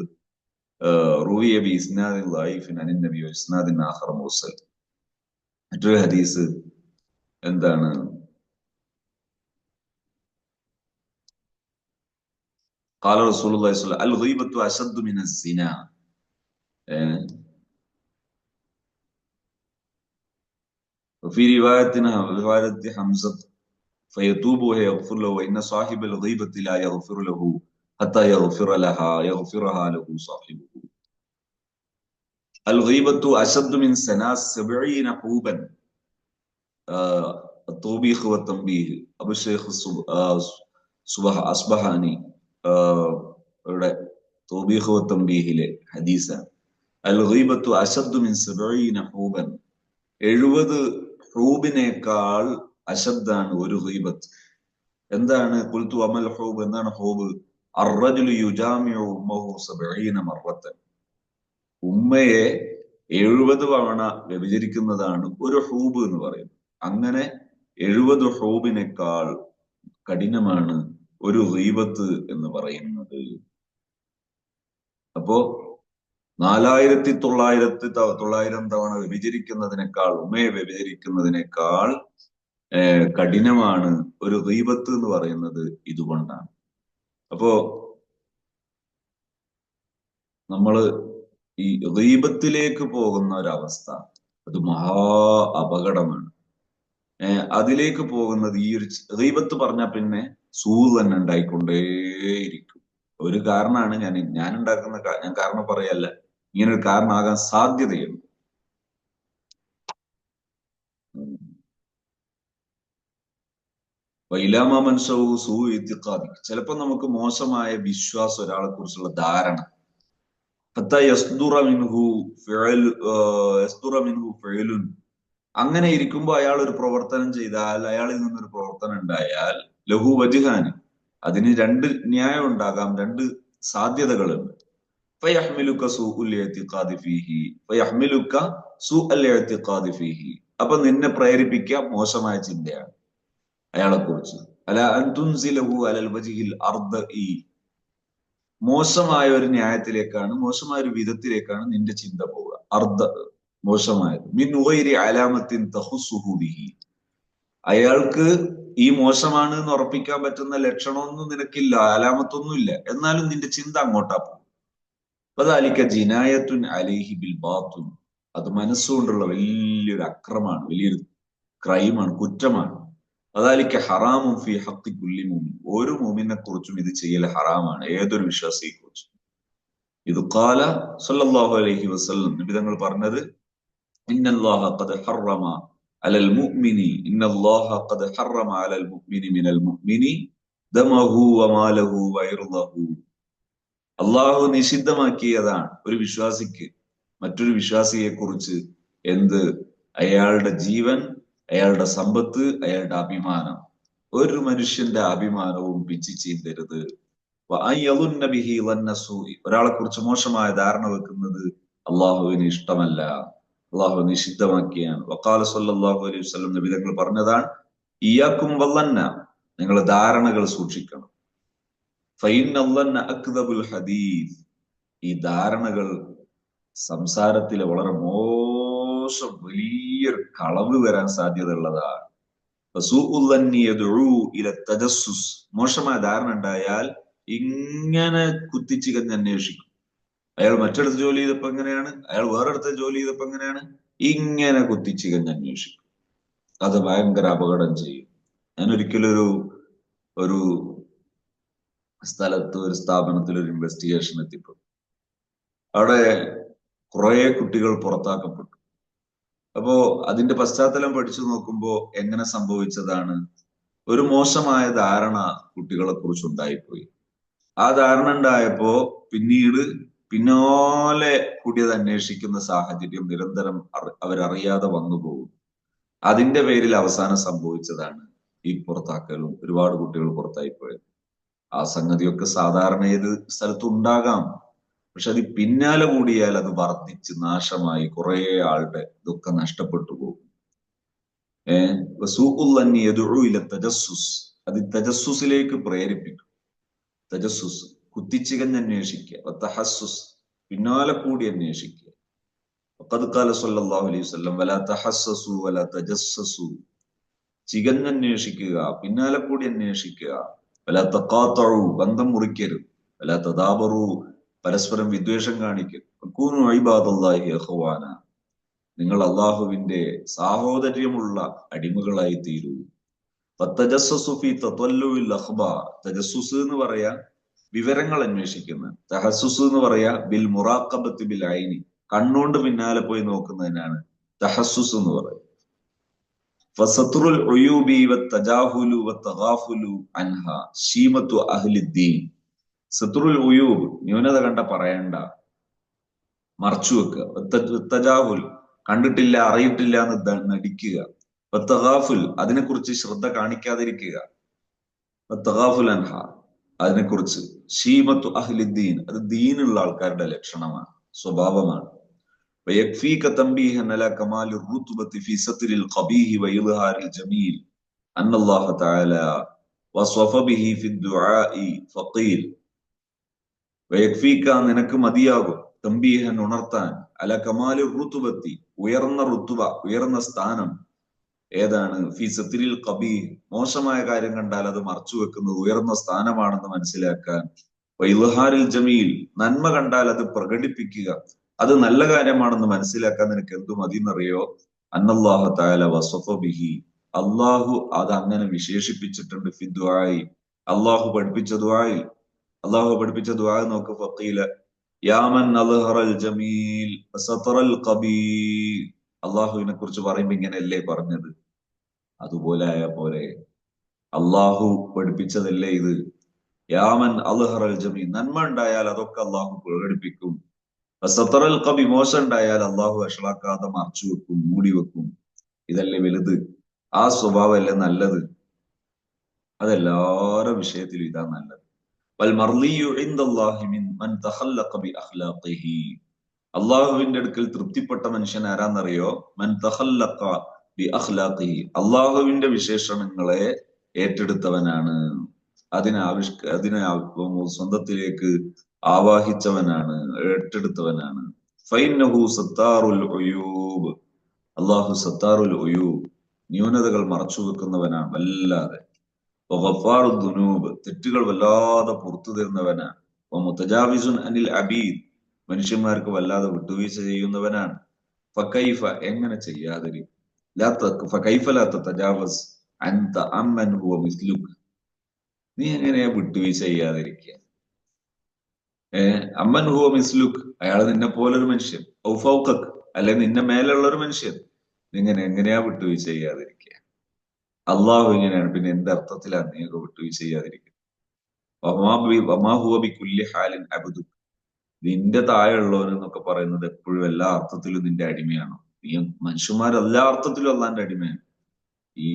റുവിയ ബിഇസ്നാദിൻ ളഈഫിൻ അൻ നബി വഇസ്നാദിൻ ആഖർ മുർസൽ. മറ്റൊരു ഹദീസ് എന്താണ്? ഖാല റസൂലുള്ളാഹി സ്വല്ലല്ലാഹു അൽ ഗീബത്തു അശദ്ദു മിനസ് സിനാ. وفي رواية حمزة فيتوب ويغفر له وإن صاحب الغيبة لا يغفر له حتى يغفرها له صاحبه. الغيبة أشد من سنا 70 حوبا. التوبيخ والتنبيه أبو الشيخ അസ്ബഹാനി തോബീഖ് വത്തംബീഹിലെ ഹദീസാണ്. അൽ ഗീബത്തു അശദ്ദു മിൻ 70 ഹൂബൻ. 70 ഹൂബിനേക്കാൾ അശദ്ദാണ് ഒരു ഗീബത്ത്. എന്താണ്? ഖുൽതു അമൽ ഹൂബ്, എന്താണ് ഹൂബ്? അർറജുലു യുജാമിഉ ഉമ്മഹു 70 മർറത്തൻ. ഉമ്മയെ 70 തവണ വ്യഭിചരിക്കുന്നതാണ് ഒരു ഹൂബ് എന്ന് പറയുന്നത്. അങ്ങനെ 70 ഹൂബിനേക്കാൾ കഠിനമാണ് ഒരു ഗീബത്ത് എന്ന് പറയുന്നത്. അപ്പോ 4900 തവണ വ്യഭിചരിക്കുന്നതിനേക്കാൾ, ഉമ്മയെ വ്യഭിചരിക്കുന്നതിനേക്കാൾ കഠിനമാണ് ഒരു ഗീബത്ത് എന്ന് പറയുന്നത്. ഇതുകൊണ്ടാണ്. അപ്പോ നമ്മള് ഈ ഗീബത്തിലേക്ക് പോകുന്ന ഒരവസ്ഥ, അത് മഹാ അപകടമാണ്. അതിലേക്ക് പോകുന്നത് ഈ ഒരു ഗീബത്ത് പറഞ്ഞാൽ പിന്നെ സൂത് തന്നെ ഉണ്ടായിക്കൊണ്ടേയിരിക്കും. ഒരു കാരണമാണ് ഞാൻ ഉണ്ടാക്കുന്ന, ഞാൻ കാരണം പറയല്ല, ഇങ്ങനൊരു കാരണമാകാൻ സാധ്യതയുണ്ട്. വൈലാമ മൻസവു സൂ ഇത്തിഖാദി. ചിലപ്പോ നമുക്ക് മോശമായ വിശ്വാസം, ഒരാളെ കുറിച്ചുള്ള ധാരണ, അങ്ങനെ ഇരിക്കുമ്പോ അയാൾ ഒരു പ്രവർത്തനം ചെയ്താൽ, അയാളിൽ നിന്നൊരു പ്രവർത്തനം ഉണ്ടായാൽ, ലഹു വജ്ഹാനി, അതിന് 2 ന്യായം ഉണ്ടാകാം, 2 സാധ്യതകളുണ്ട്. അപ്പൊ നിന്നെ പ്രേരിപ്പിക്കുക മോശമായ ചിന്തയാണ് അയാളെ കുറിച്ച്. മോശമായ ഒരു ന്യായത്തിലേക്കാണ്, മോശമായ ഒരു വിധത്തിലേക്കാണ് നിന്റെ ചിന്ത പോവുക. മോശമായത്. അയാൾക്ക് ഈ മോശമാണ് എന്ന് ഉറപ്പിക്കാൻ പറ്റുന്ന ലക്ഷണമൊന്നും നിനക്കില്ല, അലാമത്തൊന്നുമില്ല, എന്നാലും നിന്റെ ചിന്ത അങ്ങോട്ടാ പോകും. ജിനായത്തുൻ അലൈഹി ബിൽ ബാത്തുൻ. അത് മനസ്സുകൊണ്ടുള്ള വലിയൊരു അക്രമാണ്, വലിയൊരു ക്രൈമാണ്, കുറ്റമാണ്. അതാലിക്ക ഹറാമും ഫി ഹഖി കുല്ലി മുഅ്മിൻ. ഒരു മുഅ്മിനെ കുറിച്ചും ഇത് ചെയ്യൽ ഹറാമാണ്, ഏതൊരു വിശ്വാസിയെ കുറിച്ചും. ഇത് ഖാല സല്ലല്ലാഹു അലൈഹി വസല്ലം, നബി തങ്ങൾ പറഞ്ഞത്, ഇന്നല്ലാഹ ഖദ് ഹറമ അലൽ മുഅ്മിനി മിനൽ മുഅ്മിനി ദമഹു വമാലഹു വഇർദഹു. അള്ളാഹു നിഷിദ്ധമാക്കിയതാണ് ഒരു വിശ്വാസിക്ക് മറ്റൊരു വിശ്വാസിയെ കുറിച്ച് എന്ത്? അയാളുടെ ജീവൻ, അയാളുടെ സമ്പത്ത്, അയാളുടെ അഭിമാനം. ഒരു മനുഷ്യന്റെ അഭിമാനവും പിച്ചു ചീന്തരുത്. ഒരാളെ കുറിച്ച് മോശമായ ധാരണ വെക്കുന്നത് അള്ളാഹുവിന് ഇഷ്ടമല്ല, അള്ളാഹു നിഷിദ്ധമാക്കിയാണ്. വഖാല സ്വല്ലല്ലാഹു അലൈഹി വസല്ലം, നബി തങ്ങൾ പറഞ്ഞതാണ്, ഇയ്യാക്കും വല്ലന്ന, നിങ്ങൾ ധാരണകൾ സൂക്ഷിക്കണം. ഫഇന്നല്ലന്ന അക്ദബുൽ ഹദീസ്. ഈ ധാരണകൾ സംസാരത്തിലെ വളരെ മോശം, വലിയൊരു കളവ് വരാൻ സാധ്യത ഉള്ളതാണ്. മോശമായ ധാരണ ഉണ്ടായാൽ ഇങ്ങനെ കുത്തിച്ചികഞ്ഞ് അന്വേഷിക്കും. അയാൾ മറ്റിടത്ത് ജോലി ചെയ്തപ്പോ എങ്ങനെയാണ്, അയാൾ വേറെടുത്ത് ജോലി ചെയ്തപ്പോ എങ്ങനെയാണ്, ഇങ്ങനെ കുത്തിച്ചികഞ്ഞ് അന്വേഷിക്കും. അത് ഭയങ്കര അപകടം ചെയ്യും. ഞാൻ ഒരിക്കലും ഒരു സ്ഥലത്ത്, ഒരു സ്ഥാപനത്തിൽ ഒരു ഇൻവെസ്റ്റിഗേഷൻ എത്തിപ്പെട്ടു. അവിടെ കുറെ കുട്ടികൾ പുറത്താക്കപ്പെട്ടു. അപ്പോ അതിന്റെ പശ്ചാത്തലം പഠിച്ചു നോക്കുമ്പോ എങ്ങനെ സംഭവിച്ചതാണ്? ഒരു മോശമായ ധാരണ കുട്ടികളെ കുറിച്ച് ഉണ്ടായിപ്പോയി. ആ ധാരണ ഉണ്ടായപ്പോ പിന്നാലെ കൂടിയത് അന്വേഷിക്കുന്ന സാഹചര്യം നിരന്തരം അവരറിയാതെ വന്നു പോകും. അതിന്റെ പേരിൽ അവസാനം സംഭവിച്ചതാണ് ഈ പുറത്താക്കലും, ഒരുപാട് കുട്ടികൾ പുറത്തായിപ്പോയത്. ആ സംഗതിയൊക്കെ സാധാരണ ഏത് സ്ഥലത്തും ഉണ്ടാകാം. പക്ഷെ അത് പിന്നാലെ കൂടിയാൽ അത് വർദ്ധിച്ച് നാശമായി കുറെ ആളുടെ ഇതൊക്കെ നഷ്ടപ്പെട്ടു പോകും. സൂഖുല്ലന്നി യദ്ഉ ഇല തജസ്സുസ്, അത് തജസ്സുസിലേക്ക് പ്രേരിപ്പിക്കും. തജസ്സുസ് കുത്തിച്ചികഞ്ഞന്വേഷിക്കുക, തഹസ്സുസ് പിന്നാലെ കൂടി അന്വേഷിക്കുക. വഖദ് ഖാല സ്വല്ലല്ലാഹു അലൈഹി വസല്ലം വലാ തഹസ്സസു വലാ തജസ്സസു, ചികഞ്ഞന്വേഷിക്കുക, പിന്നാലെ കൂടി അന്വേഷിക്കുക. വലാ തഖാതഉ, ബന്ധം മുറിക്കരുത്. വലാ തദാബറു, പരസ്പരം വിദ്വേഷം കാണിക്കരുത്. കൂനു ഇബാദല്ലാഹി ഇഖ്വാന, നിങ്ങൾ അള്ളാഹുവിന്റെ സാഹോദര്യമുള്ള അടിമകളായി തീരൂ. തജസ്സസു ഫീ തതല്ലുൽ അഖ്ബാർ, തജസ്സുസ് എന്ന് പറയാ വിവരങ്ങൾ അന്വേഷിക്കുന്ന, തഹസ്സുസ് എന്ന് പറയാ ബിൽ മുറാഖബത്തി ബിൽ ഐനി, കണ്ണുകൊണ്ട് പിന്നാലെ പോയി നോക്കുന്നതിനാണ് തഹസ്സുസ് എന്ന് പറയുന്നത്. ഫസത്റുൽ ഉയൂബി വത്തജാഹുലു വത്തഗാഫുലു അൻഹാ ശീമത്തു അഹ്ലിദ്ദീൻ. സത്റുൽ ഉയൂബ്, ന്യൂനത കണ്ട പറയണ്ട, മറച്ചു വെക്കുക. തജാഹുൽ, കണ്ടിട്ടില്ല അറിയിട്ടില്ല എന്ന് നടിക്കുക. വത്തഗാഫുൽ, അതിനെക്കുറിച്ച് ശ്രദ്ധ കാണിക്കാതിരിക്കുക. വത്തഗാഫുൽ അൻഹ, അതിനെക്കുറിച്ച്. ശീമത്തു അഹ്ലിദ്ദീൻ, അത് ദീനുള്ള ആൾക്കാരുടെ ലക്ഷണമാണ്, സ്വഭാവമാണ്. ويكفيك تنبيها على كمال الرتبة في ستر القبيح وإظهار الجميل أن الله تعالى وصف به في الدعاء فقيل. ويكفيك നിനക്ക് മതിയാകും തംബീഹൻ, ഉണർത്താൻ, അല കമാലി റുതുബത്തി, ഉയർന്ന റുതുബ, ഉയർന്ന സ്ഥാനം ഏതാണ്, ഫി സത്രിൽ ഖബീഹ്, മോശമായ കാര്യം കണ്ടാൽ അത് മറച്ചു വെക്കുന്നത് ഉയർന്ന സ്ഥാനമാണെന്ന് മനസ്സിലാക്കാൻ. വഇൽഹാരിൽ ജമീൽ, നന്മ കണ്ടാൽ അത് പ്രകടിപ്പിക്കുക, അത് നല്ല കാര്യമാണെന്ന് മനസ്സിലാക്കാൻ നിനക്ക് എന്തു മതിയെന്നറിയോ. അന്നല്ലാഹു തആല വസഫ ബിഹി, അള്ളാഹു അത് അങ്ങനെ വിശേഷിപ്പിച്ചിട്ടുണ്ട്. ഫി ദുആഇ, അള്ളാഹു പഠിപ്പിച്ച ദുആഇൽ. അള്ളാഹു പഠിപ്പിച്ച ദുആ നോക്ക്. ഫഖീല യാ മൻ അൽഹറൽ ജമീൽ വസതറൽ ഖബീഹ്, അള്ളാഹുവിനെ കുറിച്ച് പറയുമ്പോ ഇങ്ങനെയല്ലേ പറഞ്ഞത്, അതുപോലെ ആയ പോലെ അള്ളാഹു പഠിപ്പിച്ചതല്ലേ ഇത്. യാ മൻ അൽഹറൽ ജമീൽ, നന്മ ഉണ്ടായാൽ അതൊക്കെ അള്ളാഹു പ്രകടിപ്പിക്കും. സത്തറൽ കബി, മോശം ഉണ്ടായാൽ അള്ളാഹു വഷളാക്കാതെ മറച്ചു വെക്കും, മൂടി വെക്കും. ഇതല്ലേ വലുത്, ആ സ്വഭാവമല്ലേ നല്ലത്, അതെല്ലാവരുടെ വിഷയത്തിലും ഇതാ നല്ലത്. അള്ളാഹുവിന്റെ അടുക്കൽ തൃപ്തിപ്പെട്ട മനുഷ്യൻ ആരാന്നറിയോ. മൻ തഖല്ലഖ ബി അഖ്ലാഖിഹി, അള്ളാഹുവിന്റെ വിശേഷണങ്ങളെ ഏറ്റെടുത്തവനാണ്, അതിനെ സ്വന്തത്തിലേക്ക് ആവാഹിച്ചവനാണ്, ഏറ്റെടുത്തവനാണ്. ഫൈന്നഹു സത്താറുൽ ഉയൂബ്, അള്ളാഹു സത്താറുൽ ഉയൂബ്, ന്യൂനതകൾ മറച്ചു വെക്കുന്നവനാണ് വല്ലാതെ. വഗഫാറു ദുനൂബ്, തെറ്റുകൾ വല്ലാതെ പുറത്തു തരുന്നവനാണ്. മുതജാവിസുൻ അനിൽ അബീദ്, മനുഷ്യന്മാർക്ക് വല്ലാതെ വിട്ടുവീഴ്ച ചെയ്യുന്നവനാണ്. ഫകൈഫ, എങ്ങനെ ചെയ്യാതിരിക്കും. ഫകൈഫ ലാ തതജാവസ് അൻത അമ്മൻ ഹുവ മിസ്ലുക്, നീ എങ്ങനെയാ വിട്ടുവീഴ്ച ചെയ്യാതിരിക്കുക. അമ്മൻ ഹുവ മിസ്ലുക്, അയാൾ നിന്നെ പോലൊരു മനുഷ്യൻ. ഔ ഫൗഖക്, അല്ലെ നിന്നെ മേലുള്ള ഒരു മനുഷ്യൻ. നിങ്ങനെ എങ്ങനെയാ വിട്ടുവീഴ്ച ചെയ്യാതിരിക്കുക. അള്ളാഹു ഇങ്ങനെയാണ്, പിന്നെ എന്ത് അർത്ഥത്തിലാണ് നീയൊക്കെ വിട്ടുവീഴ്ച ചെയ്യാതിരിക്കുക. നിന്റെ താഴെയുള്ളവൻ എന്നൊക്കെ പറയുന്നത് എപ്പോഴും എല്ലാ അർത്ഥത്തിലും നിന്റെ അടിമയാണോ. നീ മനുഷ്യന്മാർ എല്ലാ അർത്ഥത്തിലും അള്ളാന്റെ അടിമയാണ്. ഈ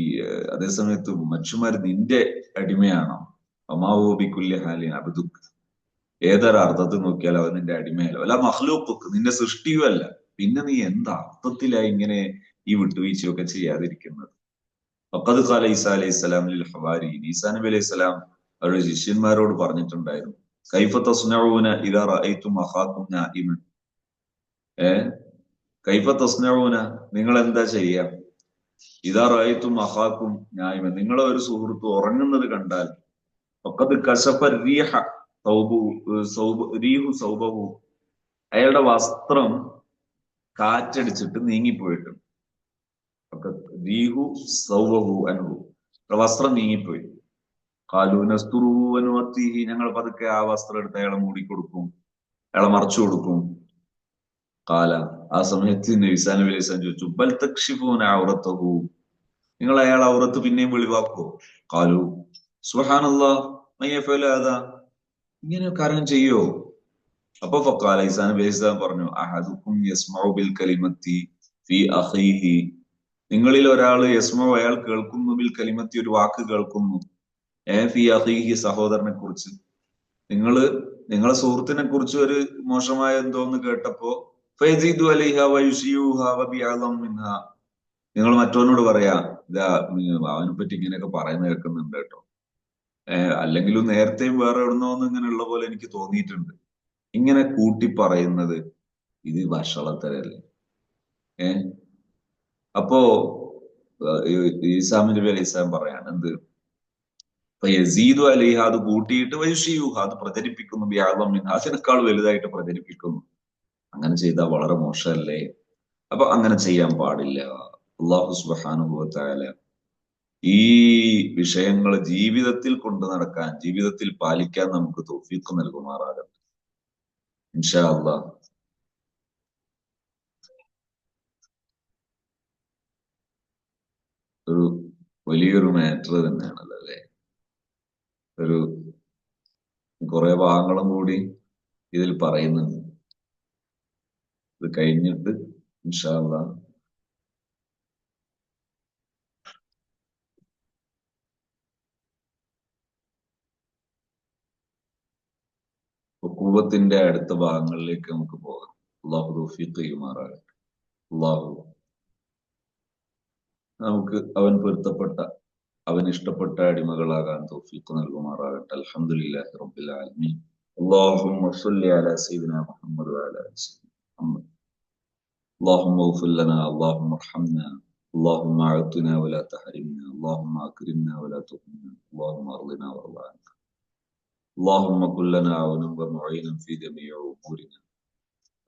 അതേസമയത്ത് മനുഷ്യന്മാർ നിന്റെ അടിമയാണോ. അമാഹുബി കുല്യ ഹാലിൻ അബ്ദുക്, ഏതൊരർത്ഥത്തിൽ നോക്കിയാൽ അവൻ നിന്റെ അടിമയല്ല. അല്ല മഖ്ലൂഖുക്ക്, നിന്റെ സൃഷ്ടിയും അല്ല. പിന്നെ നീ എന്താ അർത്ഥത്തിലാ ഇങ്ങനെ ഈ വിട്ടുവീഴ്ചയൊക്കെ ചെയ്യാതിരിക്കുന്നത്. വഖദ് ഖാല ഈസാ അലൈഹിസ്സലാം ലിൽ ഹവാരിയീൻ, ഈസാ നബി അലൈഹിസ്സലാം അവരുടെ ശിഷ്യന്മാരോട് പറഞ്ഞിട്ടുണ്ടായിരുന്നു. കൈഫ തസ്നഊന ഇദാ റഅയ്തും അഖാകും നായിമൻ, കൈഫ തസ്നഊന, നിങ്ങൾ എന്താ ചെയ്യാ. ഇദാ റഅയ്തും അഖാകും നായിമൻ, നിങ്ങളെ ഒരു സുഹൃത്ത് ഉറങ്ങുന്നത് കണ്ടാൽ. വഖദ് കശഫ റീഹ സൗബഹു, അയാളുടെ വസ്ത്രം കാറ്റടിച്ചിട്ട് നീങ്ങിപ്പോയിട്ടുണ്ട്. വസ്ത്രം നീങ്ങിപ്പോയി. ഞങ്ങൾ പതുക്കെ ആ വസ്ത്രം എടുത്ത് അയാളെ മൂടിക്കൊടുക്കും, അയാളെ മറച്ചു കൊടുക്കും. കാല, ആ സമയത്ത് ഈസാ നബി അലൈഹി സ്വലാം ചോദിച്ചു, ബൽ തക്ഷിഫൂന ഔറത്തഹു, നിങ്ങൾ അയാൾ ഔറത്ത് പിന്നെയും വെളിവാക്കോ. കാലു സുബ്ഹാനല്ലാഹ് മയ്യഫഅല ഹദാ, ഇങ്ങനെ കാര്യം ചെയ്യോ. അപ്പൊ ഫഖാല, ഈസാ നബി അലൈഹി സ്വലാം പറഞ്ഞു, അഹദുക്കും യസ്മഉ ബിൽ കലിമത്തി ഫി അഖീഹി, നിങ്ങളിൽ ഒരാൾ യസ്മഉ, അയാൾ കേൾക്കുന്നു, ബിൽ കലിമത്തി, ഒരു വാക്ക് കേൾക്കുന്നു, ഫി അഖീഹി, സഹോദരനെ കുറിച്ച്. നിങ്ങളെ സുഹൃത്തിനെ കുറിച്ച് ഒരു മോശമായ എന്തോന്ന് കേട്ടപ്പോ ഫയസീദു അലൈഹ വയുസിയൂഹ വബിഅളം മിൻഹ, നിങ്ങൾ മറ്റവനോട് പറയാ ഇതാ അവനെ പറ്റി ഇങ്ങനെയൊക്കെ പറയുന്ന കേൾക്കുന്നുണ്ട് കേട്ടോ. അല്ലെങ്കിലും നേരത്തെയും വേറെ എവിടുന്നോന്ന് ഇങ്ങനെയുള്ള പോലെ എനിക്ക് തോന്നിയിട്ടുണ്ട്. ഇങ്ങനെ കൂട്ടി പറയുന്നത് ഇത് വഷളത്തരല്ലേ? ഏഹ് അപ്പോ ഈസാ നബി അലൈഹി സ്വലാം പറയാണ് എന്ത്, യസീദു അലൈഹ, അത് കൂട്ടിയിട്ട് വയുഷിയൂഹ, അത് പ്രചരിപ്പിക്കുന്നു, ബിഅളം മിൻഹ, അതിനേക്കാൾ വലുതായിട്ട് പ്രചരിപ്പിക്കുന്നു. അങ്ങനെ ചെയ്താൽ വളരെ മോശമല്ലേ? അപ്പൊ അങ്ങനെ ചെയ്യാൻ പാടില്ല. അല്ലാഹു സുബ്ഹാനഹു വ തആല ഈ വിഷയങ്ങൾ ജീവിതത്തിൽ കൊണ്ടു നടക്കാൻ, ജീവിതത്തിൽ പാലിക്കാൻ നമുക്ക് തൗഫീഖ് നൽകുമാറാകട്ടെ ഇൻഷാ അല്ലാഹ്. ഒരു വലിയൊരു മാറ്റർ തന്നെയാണല്ലോ അല്ലെ? ഒരു കുറെ ഭാഗങ്ങളും കൂടി ഇതിൽ പറയുന്നുണ്ട്. ഇത് കഴിഞ്ഞിട്ട് ഇൻഷാ അല്ലാഹ് ഉഖൂബത്തിന്റെ അടുത്ത ഭാഗങ്ങളിലേക്ക് നമുക്ക് പോകാം. അള്ളാഹു തൗഫീഖ് ചെയ്യുമാറാകട്ടെ. അള്ളാഹു നമുക്ക് അവൻ പൊരുത്തപ്പെട്ട, അവൻ ഇഷ്ടപ്പെട്ട അടിമകളാകാൻ തൗഫീഖ് നൽകുമാറാകട്ടെ. അൽഹംദുലില്ലാഹി റബ്ബിൽ ആലമീൻ. اللهم صل على سيدنا محمد وعلى ال سيدنا محمد. اللهم اغفر لنا، اللهم ارحمنا، اللهم اعطنا ولا تحرمنا، اللهم اكرمنا ولا تهنا، اللهم ارضنا وارض عنا، اللهم كن لنا عونا ومعينا في جميع امورنا.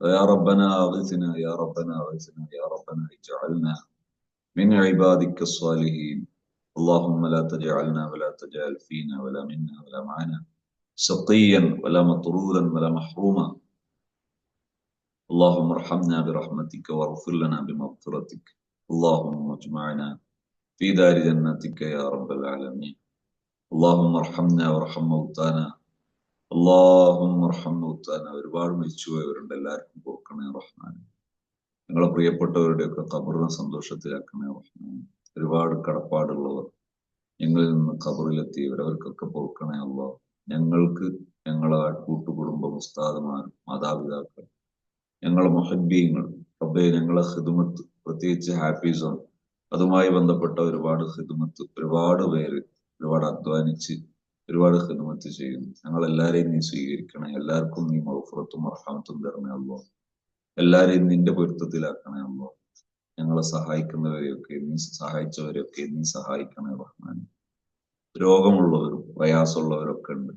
ويا ربنا اغثنا، يا ربنا اغثنا، يا ربنا اجعلنا من عبادك الصالحين. اللهم لا تجعلنا ولا تجعل فينا ولا منا ولا معنا شقيا ولا مطرودا ولا محروما. اللهم ارحمنا برحمتك واغفر لنا بمغفرتك. اللهم اجمعنا في دار جنتك يا رب العالمين. اللهم ارحمنا وارحم موتانا. اللهم ارحم موتانا. ഒരുപാട് മരിച്ചുപോയവരുണ്ട്, എല്ലാവർക്കും പൊറുക്കണേ റഹ്മാൻ. ഞങ്ങളെ പ്രിയപ്പെട്ടവരുടെയൊക്കെ ഖബറിനെ സന്തോഷത്തിലാക്കണേ റഹ്മാൻ. ഒരുപാട് കടപ്പാടുള്ളവർ ഞങ്ങളിൽ നിന്ന് ഖബറിലെത്തിയവർ, അവർക്കൊക്കെ പൊറുക്കണേ അല്ലാഹ്. ഞങ്ങൾക്ക്, ഞങ്ങളെ കൂട്ടുകുടുംബം, ഉസ്താദുമാർ, മാതാപിതാക്കൾ, ഞങ്ങളെ മുഹബ്ബീങ്ങൾ, റബ്ബേ ഞങ്ങളെ ഖിദ്മത്ത്, പ്രത്യേകിച്ച് ഹാഫിസോൺ, അതുമായി ബന്ധപ്പെട്ട ഒരുപാട് ഖിദ്മത്ത്, ഒരുപാട് പേര് ഒരുപാട് അധ്വാനിച്ച് ഒരുപാട് ഖിദ്മത്ത് ചെയ്യുന്നു. ഞങ്ങളെല്ലാരെയും നീ സ്വീകരിക്കണേ. എല്ലാവർക്കും നീ മഗ്ഫിറത്തും റഹ്മത്തും തരണേ അല്ലാഹ്. എല്ലാരെയും നിന്റെ പൊരുത്തത്തിലാക്കണേ അല്ലാഹ്. ഞങ്ങളെ സഹായിക്കുന്നവരെയൊക്കെ നീ, സഹായിച്ചവരെയൊക്കെ നീ സഹായിക്കണേ റഹ്മാൻ. രോഗമുള്ളവരും പ്രയാസമുള്ളവരൊക്കെ ഉണ്ട്.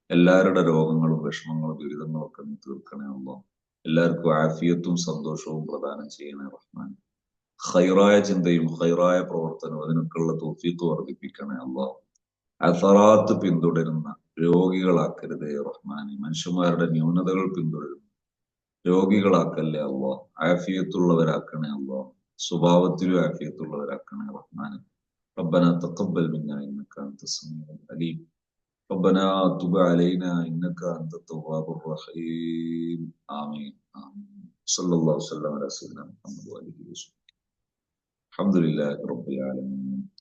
എല്ലാവരുടെ രോഗങ്ങളും വിഷമങ്ങളും ദുരിതങ്ങളും ഒക്കെ നീ തീർക്കണേ അല്ലാഹ്. എല്ലാവർക്കും ആഫിയത്തും സന്തോഷവും പ്രദാനം ചെയ്യണേ റഹ്മാൻ. ഖൈറായ ചിന്തയും ഖൈറായ പ്രവർത്തനവും അതിനൊക്കെയുള്ള തൗഫീഖ് വർദ്ധിപ്പിക്കണേ അല്ലാഹ്. അസറാത്ത് പിന്തുടരുന്ന രോഗികളാക്കരുതേ റഹ്മാനെ. മനുഷ്യന്മാരുടെ ന്യൂനതകൾ പിന്തുടരുന്ന രോഗികളാക്കല്ലേ അല്ലാഹ്. ആഫിയത്തുള്ളവരാക്കണേ അല്ലാഹ്. സ്വഭാവത്തിലും ആഫിയത്തുള്ളവരാക്കണേ റഹ്മാനെ. ربنا تقبل منا انك انت السميع العليم. ربنا تب علينا انك انت التواب الرحيم. امين امين. صلى الله وسلم على سيدنا محمد واله وصحبه. الحمد لله رب العالمين.